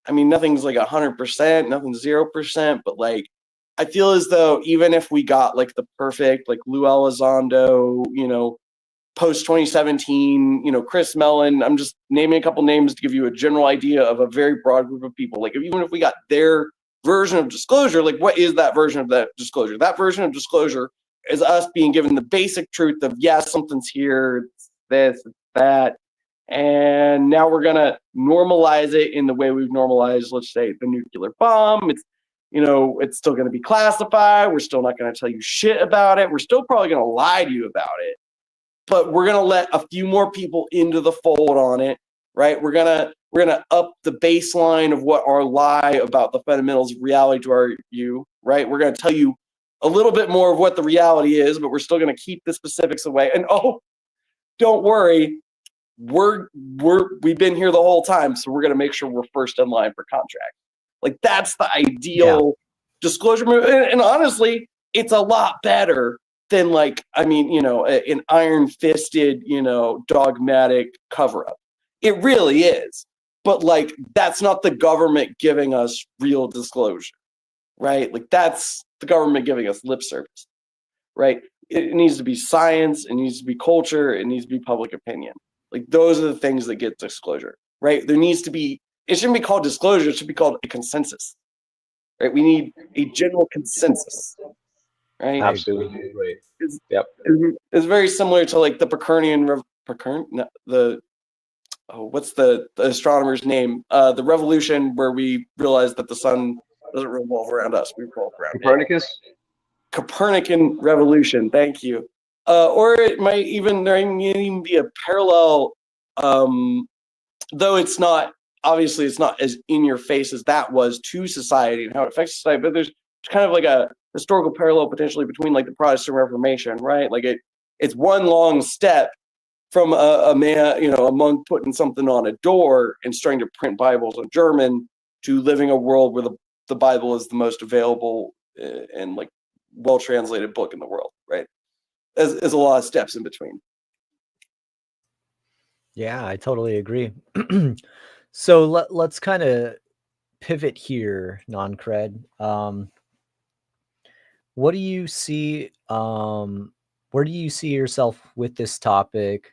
I mean, nothing's like 100%, nothing's 0%, but like, I feel as though even if we got like the perfect, like Lou Elizondo, you know, post 2017, you know, Chris Mellon, I'm just naming a couple names to give you a general idea of a very broad group of people. Like, even if we got their version of disclosure, like, what is that version of that disclosure? That version of disclosure is us being given the basic truth of, yes, something's here, it's this, it's that. And now we're going to normalize it in the way we've normalized, let's say, the nuclear bomb. It's, you know, it's still going to be classified. We're still not going to tell you shit about it. We're still probably going to lie to you about it. But we're going to let a few more people into the fold on it, right? We're going to up the baseline of what our lie about the fundamentals of reality to our you, right? We're going to tell you a little bit more of what the reality is, but we're still going to keep the specifics away. And don't worry, we've been here the whole time, so we're going to make sure we're first in line for contract. Like, that's the ideal disclosure move. And honestly, it's a lot better than, like, I mean, you know, an iron-fisted, you know, dogmatic cover-up. It really is. But, like, that's not the government giving us real disclosure, right? Like, that's the government giving us lip service, right? It needs to be science, it needs to be culture, it needs to be public opinion. Like, those are the things that get disclosure, right? There needs to be, it shouldn't be called disclosure, it should be called a consensus, right? We need a general consensus, right? Absolutely great. It's very similar to, like, the what's the astronomer's name? The revolution where we realized that the sun doesn't revolve around us, we revolve around Copernicus? it. Copernican revolution, thank you. Or it might even be a parallel, though it's not, obviously it's not as in your face as that was to society and how it affects society, but there's kind of like a historical parallel potentially between, like, the Protestant Reformation, right? Like, it's one long step from a man, you know, a monk putting something on a door and starting to print Bibles in German to living a world where the Bible is the most available and, like, well-translated book in the world, right? There's a lot of steps in between. Yeah, I totally agree. So let's kind of pivot here, Non Cred. What do you see? Where do you see yourself with this topic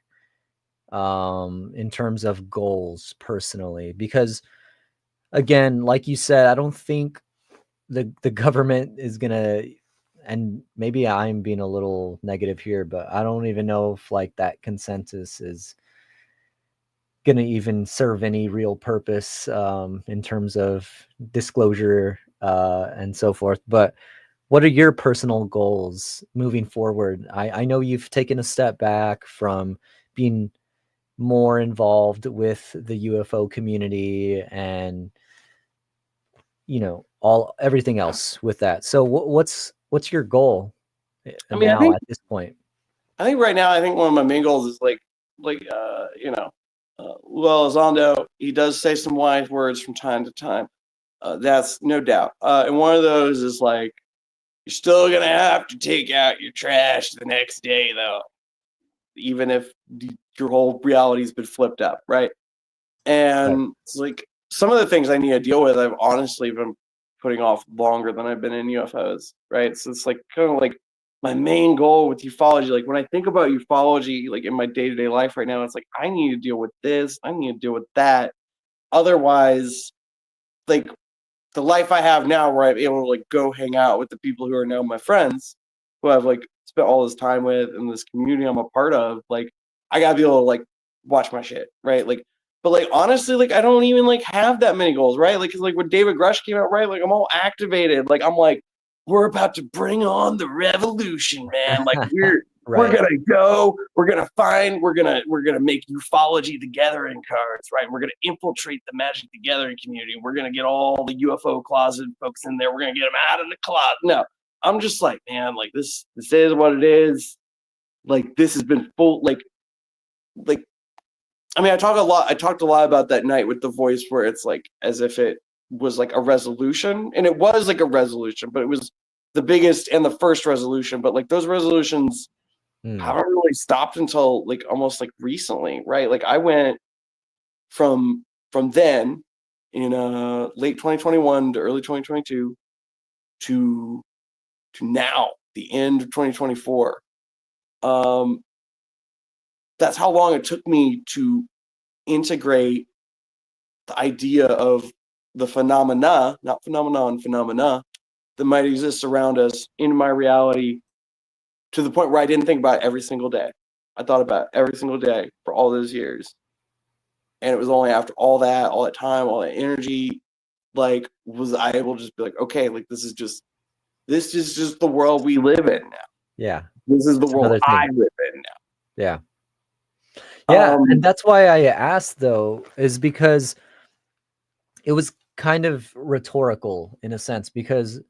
in terms of goals personally? Because again, like you said, I don't think the government is gonna, and maybe I'm being a little negative here, but I don't even know if, like, that consensus is gonna even serve any real purpose in terms of disclosure and so forth. But what are your personal goals moving forward? I know you've taken a step back from being more involved with the UFO community and, you know, everything else with that. So what's your goal now at this point? I think right now, I think one of my main goals is you know, Luis Elizondo, he does say some wise words from time to time. That's no doubt. And one of those is, like, you're still going to have to take out your trash the next day, though, even if your whole reality's been flipped up, right? And it's like, some of the things I need to deal with, I've honestly been putting off longer than I've been in UFOs, right? So it's, like, kind of like my main goal with ufology. Like, when I think about ufology, like, in my day-to-day life right now, it's like, I need to deal with this, I need to deal with that. Otherwise, like, the life I have now, where I'm able to, like, go hang out with the people who are now my friends, who I've, like, spent all this time with, and this community I'm a part of, like, I gotta be able to, like, watch my shit, right? Like, but, like, honestly, like, I don't even, like, have that many goals, right? Like, 'cause, like, when David Grush came out, right, like, I'm all activated. Like, I'm like, we're about to bring on the revolution, man. Like, we're gonna go, we're gonna make ufology the gathering cards, right? We're gonna infiltrate the Magic the Gathering community. We're gonna get all the UFO closet folks in there. We're gonna get them out of the closet. No, I'm just like, man, like, this is what it is. Like, this has been full, like, I mean, I talked a lot about that night with the voice, where it's like as if it was like a resolution, and it was like a resolution, but it was the biggest and the first resolution. But, like, those resolutions haven't really stopped until, like, almost, like, recently, right? Like, I went from then in late 2021 to early 2022 to now, the end of 2024. That's how long it took me to integrate the idea of the phenomena, not phenomenon, phenomena, that might exist around us in my reality, to the point where I didn't think about it every single day. I thought about it every single day for all those years. And it was only after all that time, all that energy, like, was I able to just be like, okay, like, this is just the world we live in now. Yeah. This is the world I live in now. Yeah. Yeah. And that's why I asked, though, is because it was kind of rhetorical in a sense, because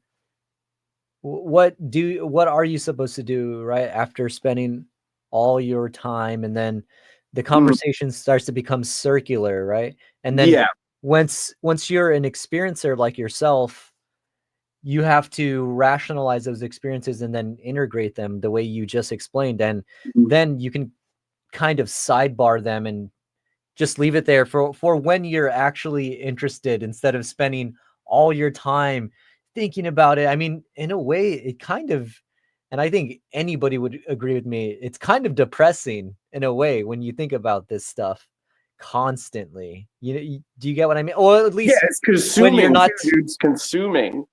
what are you supposed to do, right, after spending all your time, and then the conversation starts to become circular, right? And then Yeah. once you're an experiencer like yourself, you have to rationalize those experiences and then integrate them the way you just explained, and then you can kind of sidebar them and just leave it there for when you're actually interested, instead of spending all your time thinking about it. I mean, in a way, it kind of, and I think anybody would agree with me, it's kind of depressing in a way when you think about this stuff constantly. Do you get what I mean? Or at Yeah, least it's consuming. when you're not, It's consuming.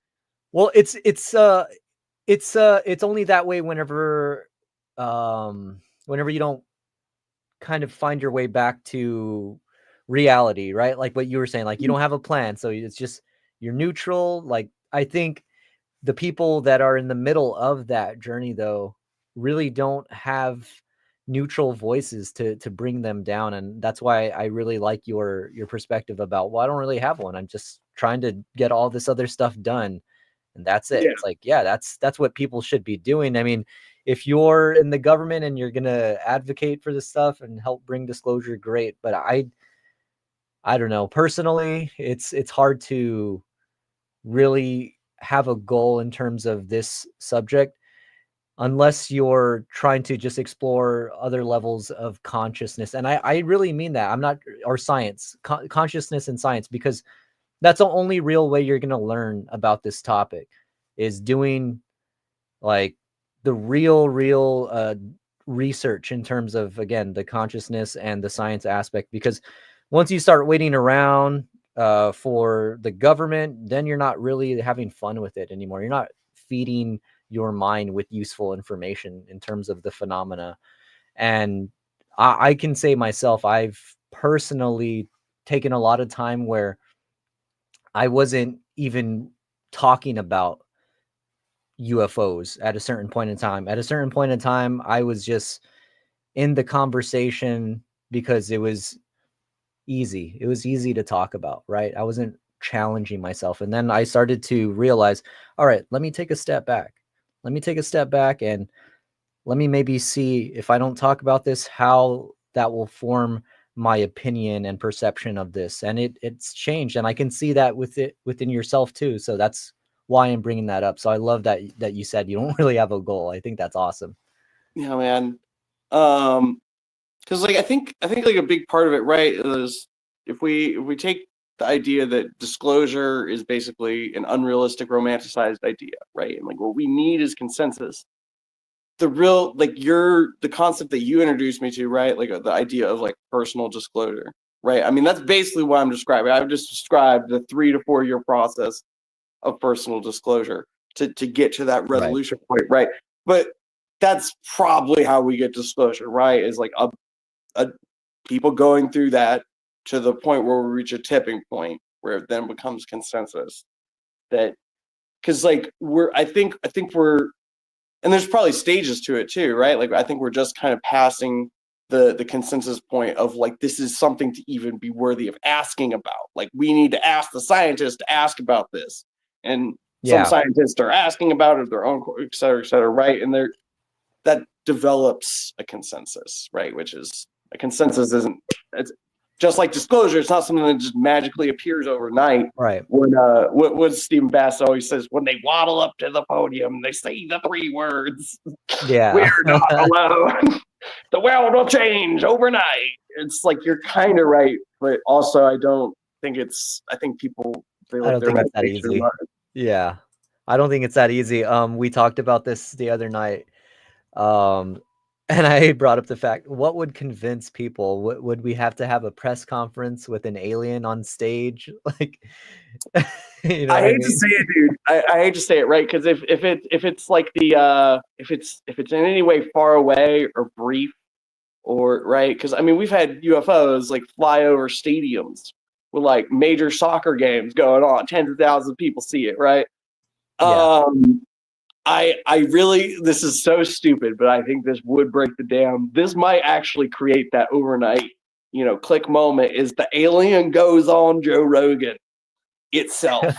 well, it's only that way whenever whenever you don't kind of find your way back to reality, right? Like what you were saying, like you don't have a plan, so it's just you're neutral. Like I think the people that are in the middle of that journey though really don't have neutral voices to bring them down, and that's why I really like your perspective about, well, I don't really have one, I'm just trying to get all this other stuff done, and that's it. Yeah. It's like, yeah, that's what people should be doing. I mean, if you're in the government and you're gonna advocate for this stuff and help bring disclosure, great. But I don't know, personally, it's hard to really have a goal in terms of this subject unless you're trying to just explore other levels of consciousness. And I really mean that. I'm not, or science, consciousness and science, because that's the only real way you're going to learn about this topic, is doing like the real research in terms of, again, the consciousness and the science aspect. Because once you start waiting around for the government, then you're not really having fun with it anymore. You're not feeding your mind with useful information in terms of the phenomena. And I can say myself, I've personally taken a lot of time where I wasn't even talking about UFOs at a certain point in time. At a certain point in time, I was just in the conversation because it was easy. It was easy to talk about, right? I wasn't challenging myself. And then I started to realize, all right, let me take a step back. Let me take a step back and let me maybe see, if I don't talk about this, how that will form my opinion and perception of this. And it's changed, and I can see that within yourself too. So that's why I'm bringing that up. So I love that you said you don't really have a goal. I think that's awesome. Yeah, man. Because like I think like a big part of it, right, is if we take the idea that disclosure is basically an unrealistic, romanticized idea, right? And like what we need is consensus. The real, like, the concept that you introduced me to, right? Like the idea of like personal disclosure, right? I mean, that's basically what I'm describing. I've just described the 3 to 4 year process of personal disclosure to get to that resolution point, right? But that's probably how we get disclosure, right? Is like a people going through that to the point where we reach a tipping point where it then becomes consensus. That, because like I think we're, and there's probably stages to it too, right? Like I think we're just kind of passing the consensus point of like, this is something to even be worthy of asking about. Like we need to ask the scientists to ask about this, and some scientists are asking about it of their own, et cetera, right? And that develops a consensus, right? Which is, a consensus it's just like disclosure. It's not something that just magically appears overnight. Right. When what Stephen Bass always says, when they waddle up to the podium, they say the 3 words. Yeah. We're not alone. The world will change overnight. It's like, you're kind of right, but also I think people, they I like don't their think it's that meditation easy. Yeah. I don't think it's that easy. We talked about this the other night. And I brought up the fact, what would convince people? Would we have to have a press conference with an alien on stage? Like, you know I what I hate to mean? say it, dude. I hate to say it, right? Because if it's like the if it's in any way far away or brief, or right, because I mean we've had UFOs like fly over stadiums with like major soccer games going on, tens of thousands of people see it, right? Yeah. I really, this is so stupid, but I think this would break the dam. This might actually create that overnight, click moment. Is the alien goes on Joe Rogan itself.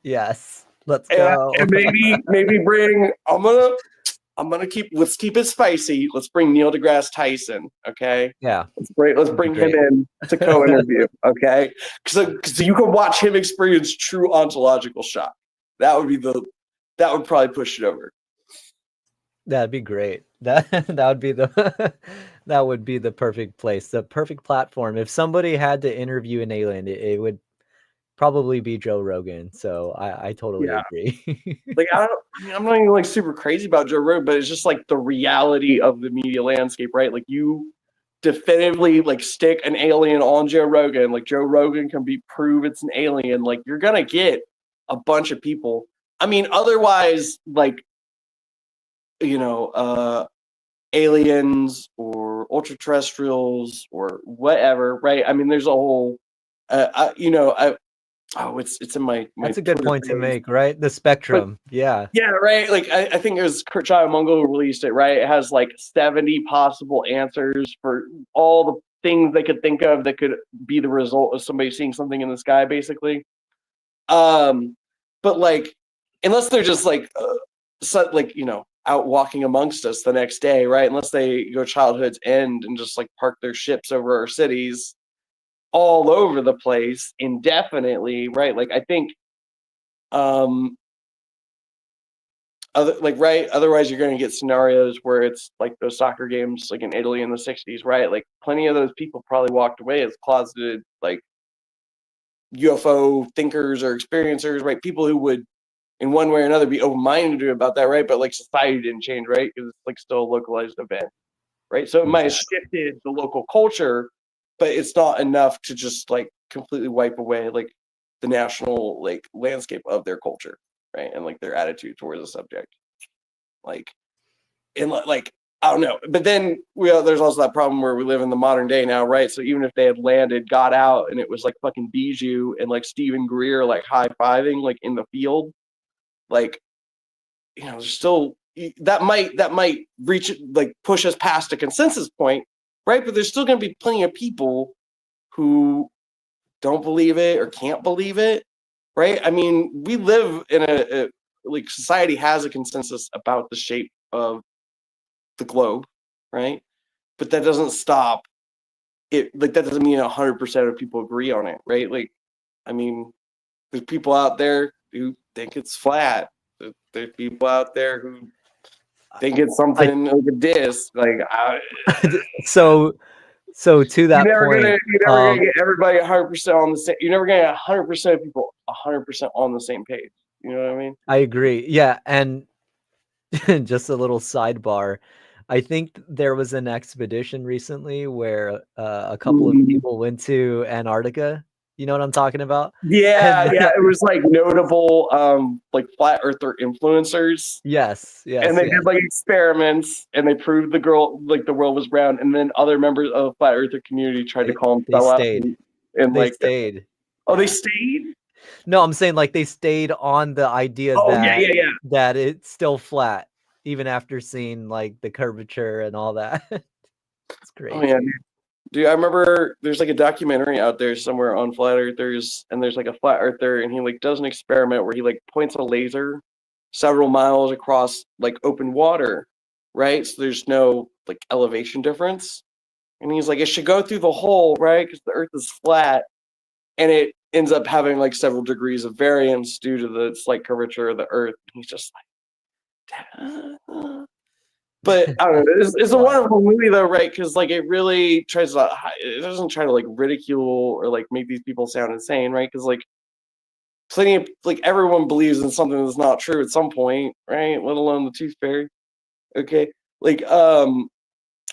Yes. Let's go. And maybe bring. Let's keep it spicy. Let's bring Neil deGrasse Tyson. Okay. Yeah. Let's bring him in to co-interview. Okay. Because you can watch him experience true ontological shock. That would probably push it over. That'd be great. That would be the that would be the perfect place, the perfect platform. If somebody had to interview an alien, it would probably be Joe Rogan. So I totally agree. Like I'm not even like super crazy about Joe Rogan, but it's just like the reality of the media landscape, right? Like you definitively like stick an alien on Joe Rogan, like Joe Rogan can prove it's an alien, like you're gonna get a bunch of people. I mean, otherwise, like aliens or ultra terrestrials or whatever, right? I mean, there's a whole it's in my That's a good point to make, right? The spectrum. Yeah, right. Like I think it was Kurt Mungo who released it, right? It has like 70 possible answers for all the things they could think of that could be the result of somebody seeing something in the sky, basically. But like, unless they're just like out walking amongst us the next day, right? Unless they go childhood's end and just like park their ships over our cities all over the place indefinitely, right? Like I think otherwise you're going to get scenarios where it's like those soccer games like in Italy in the 60s, right? Like plenty of those people probably walked away as closeted like UFO thinkers or experiencers, right? People who would in one way or another be open-minded about that, right? But like society didn't change, right? Because it's like still a localized event, right? So it might have shifted the local culture, but it's not enough to just like completely wipe away like the national like landscape of their culture, right? And like their attitude towards the subject. Like, and like I don't know, but then there's also that problem where we live in the modern day now, right? So even if they had landed, got out, and it was like fucking Bijou and like Stephen Greer like high-fiving like in the field, like there's still that might reach like push us past a consensus point, right? But there's still going to be plenty of people who don't believe it or can't believe it, right? I mean, we live in a like society has a consensus about the shape of the globe, right? But that doesn't stop it. Like that doesn't mean 100% of people agree on it, right? Like, I mean, there's people out there who think it's flat. There's people out there who think it's something like a disc. Like, so to that point, you're never gonna get everybody 100% on the same. You're never gonna get 100% of people 100% on the same page. You know what I mean? I agree. Yeah, and just a little sidebar. I think there was an expedition recently where a couple of people went to Antarctica. You know what I'm talking about? Yeah, it was like notable like flat earther influencers. Yes. And they did like experiments and they proved the world was round, and then other members of the flat earther community tried to call them they stayed. And they stayed. Oh, they stayed? No, I'm saying like they stayed on the idea that it's still flat, even after seeing like the curvature and all that. It's great. Oh yeah, dude, I remember there's like a documentary out there somewhere on flat earthers, and there's like a flat earther, and he like does an experiment where he like points a laser several miles across like open water, right? So there's no like elevation difference, and he's like, it should go through the hole, right? Because the Earth is flat, and it ends up having like several degrees of variance due to the slight curvature of the Earth. And he's just like, but I don't know. It's a wonderful movie though, right? Because like it really tries to, it doesn't try to like ridicule or like make these people sound insane, right? Because like plenty of like everyone believes in something that's not true at some point, right? Let alone the tooth fairy. Okay, like no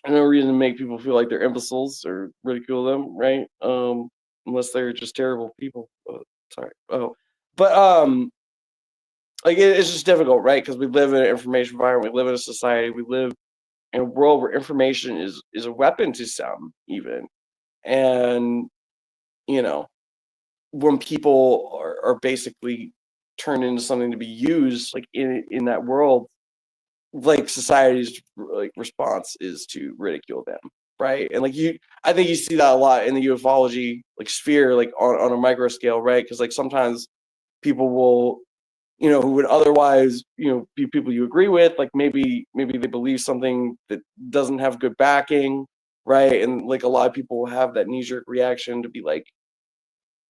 reason to make people feel like they're imbeciles or ridicule them, right? Unless they're just terrible people. Sorry. But like it's just difficult, right? Because we live in an information environment, we live in a society, we live in a world where information is a weapon to some, even. And when people are basically turned into something to be used like in that world, like society's like response is to ridicule them, right? And like I think you see that a lot in the ufology like sphere, like on a micro scale, right? Because like sometimes people will who would otherwise, be people you agree with. Like maybe they believe something that doesn't have good backing, right? And like a lot of people have that knee-jerk reaction to be like,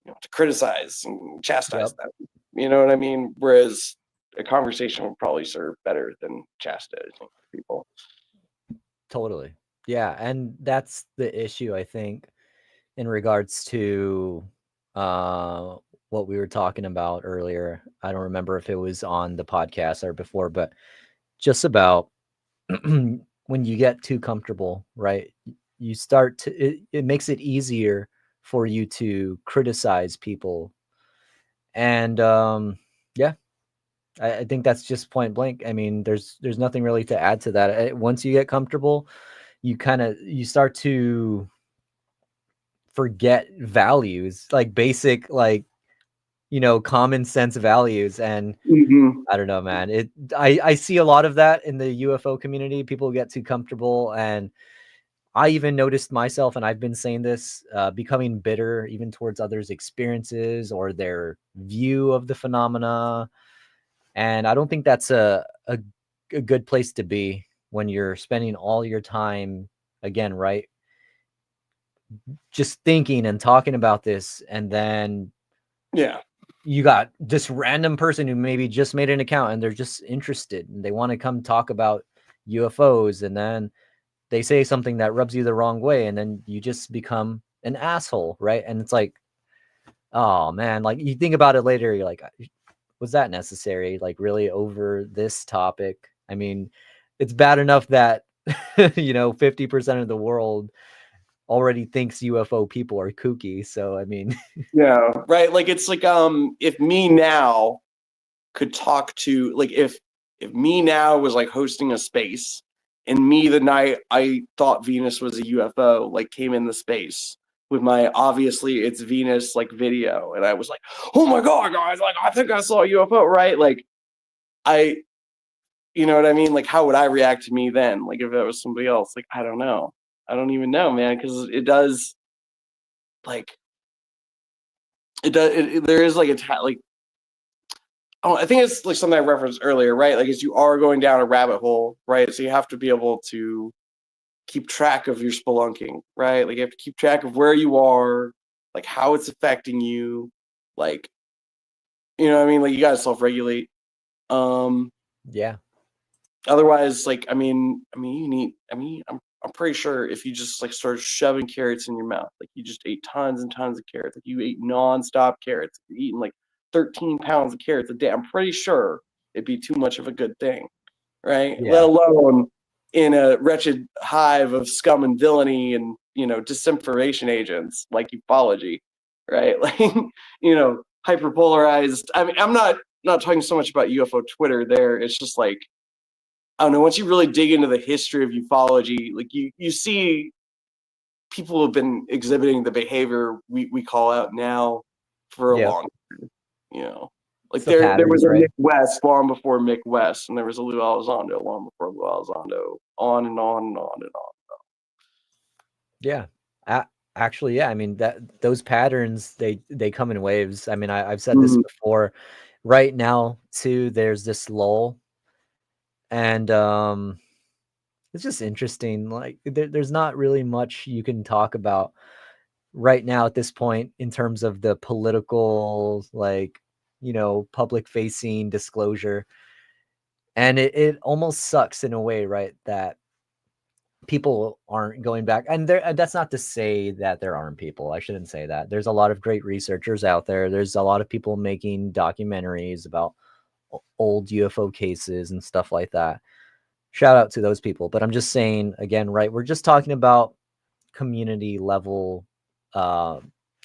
to criticize and chastise them. You know what I mean? Whereas a conversation would probably serve better than chastising people. Totally. Yeah, and that's the issue, I think, in regards to what we were talking about earlier. I don't remember if it was on the podcast or before, but just about when you get too comfortable, right? You start to, it makes it easier for you to criticize people. And yeah, I think that's just point blank. I mean, there's nothing really to add to that. Once you get comfortable, you start to forget values, like basic, like, common sense values. And I don't know, man. I see a lot of that in the UFO community. People get too comfortable, and I even noticed myself, and I've been saying this, becoming bitter even towards others' experiences or their view of the phenomena. And I don't think that's a good place to be when you're spending all your time, again, right, just thinking and talking about this, and then you got this random person who maybe just made an account and they're just interested and they want to come talk about UFOs, and then they say something that rubs you the wrong way, and then you just become an asshole, right? And it's like, oh man, like you think about it later, you're like, was that necessary? Like really over this topic? I mean, it's bad enough that 50% of the world already thinks UFO people are kooky. So I mean, yeah, right. Like it's like if me now could talk to, like, if me now was like hosting a space, and me the night I thought Venus was a UFO, like came in the space with my obviously it's Venus like video, and I was like, oh my god, guys, like I think I saw a UFO, right? Like you know what I mean? Like how would I react to me then? Like if it was somebody else? Like I don't know. I don't even know, man, because it does, like, there is like like, I think it's like something I referenced earlier, right? Like as you are going down a rabbit hole, right? So you have to be able to keep track of your spelunking, right? Like you have to keep track of where you are, like how it's affecting you, like, you know what I mean? Like you gotta self-regulate. yeah. Otherwise, like, I'm pretty sure if you just like started shoving carrots in your mouth, like you just ate tons and tons of carrots, like you ate nonstop carrots, you're eating like 13 pounds of carrots a day, I'm pretty sure it'd be too much of a good thing, right? Yeah. Let alone in a wretched hive of scum and villainy and, disinformation agents like ufology, right? Like, hyperpolarized. I mean, I'm not talking so much about UFO Twitter there. It's just like, I don't know, once you really dig into the history of ufology, like you see people have been exhibiting the behavior we call out now for a long time, Like there was a right? Mick West long before Mick West, and there was a Lou Elizondo long before Lou Elizondo, on and on and on and on. Yeah. Actually, yeah. I mean, that those patterns, they come in waves. I mean, I've said this before. Right now, too, there's this lull, and it's just interesting. Like there's not really much you can talk about right now at this point in terms of the political, like, public facing disclosure. And it almost sucks in a way, right, that people aren't going back. And that's not to say that there aren't people. I shouldn't say that. There's a lot of great researchers out there. There's a lot of people making documentaries about old UFO cases and stuff like that. Shout out to those people. But I'm just saying, again, right, we're just talking about community level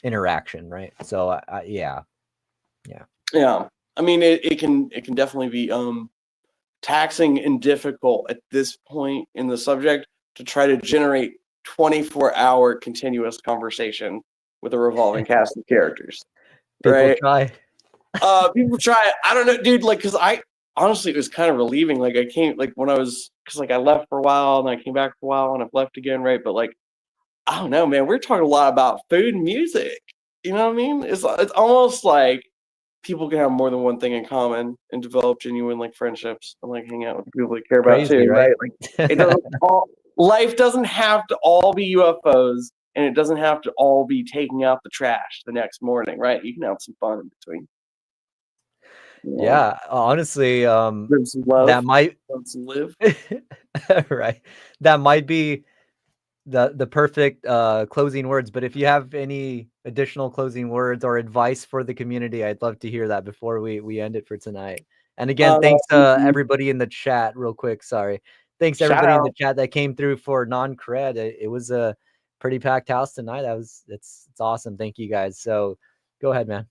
interaction, right? So yeah. I mean, it can definitely be taxing and difficult at this point in the subject to try to generate 24-hour continuous conversation with a revolving cast of characters. People try. People try. I don't know, dude. Like, because I honestly, it was kind of relieving. Like, I came, like, when I was, because like I left for a while and I came back for a while and I've left again, right? But like, I don't know, man. We're talking a lot about food and music. You know what I mean? It's almost like people can have more than one thing in common and develop genuine like friendships and like hang out with people they care about Crazy, too, right? Like it doesn't life doesn't have to all be UFOs, and it doesn't have to all be taking out the trash the next morning, right? You can have some fun in between. Yeah, honestly, Live some love. that might Let's live. right. That might be the perfect closing words. But if you have any additional closing words or advice for the community, I'd love to hear that before we end it for tonight. And again, thanks everybody in the chat, real quick. Sorry. Thanks everybody in the chat that came through for Non Cred. It was a pretty packed house tonight. It's awesome. Thank you guys. So go ahead, man.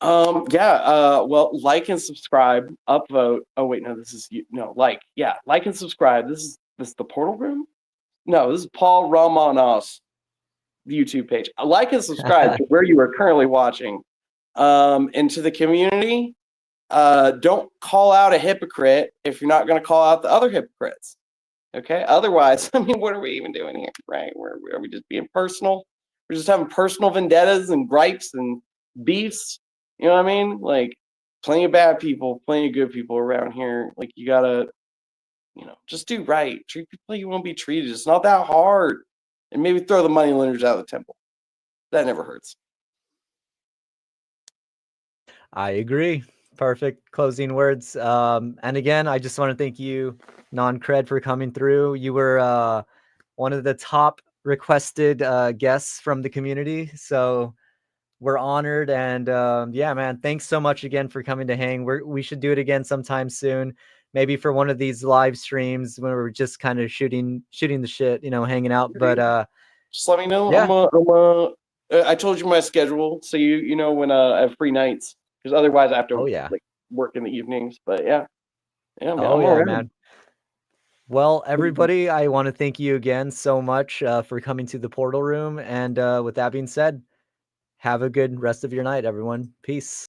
Well, like and subscribe, upvote. Oh wait, no, this is like and subscribe. This is the Portal Room? No, this is Paul Romanos YouTube page. Like and subscribe to where you are currently watching. And to the community, don't call out a hypocrite if you're not going to call out the other hypocrites. Okay. Otherwise, I mean, what are we even doing here, right? Are we just being personal? We're just having personal vendettas and gripes and beefs. You know what I mean? Like, plenty of bad people, plenty of good people around here. Like, you gotta, just do right. Treat people like you won't be treated. It's not that hard. And maybe throw the money lenders out of the temple. That never hurts. I agree. Perfect closing words. And again, I just want to thank you, Non Cred, for coming through. You were one of the top requested guests from the community. So we're honored. And yeah, man, thanks so much again for coming to hang. We should do it again sometime soon. Maybe for one of these live streams when we're just kind of shooting the shit, hanging out. But just let me know. Yeah. I told you my schedule, so you know when I have free nights, because otherwise I have to like work in the evenings. But yeah, man. Well, everybody, I want to thank you again so much for coming to the Portal Room. And with that being said, have a good rest of your night, everyone. Peace.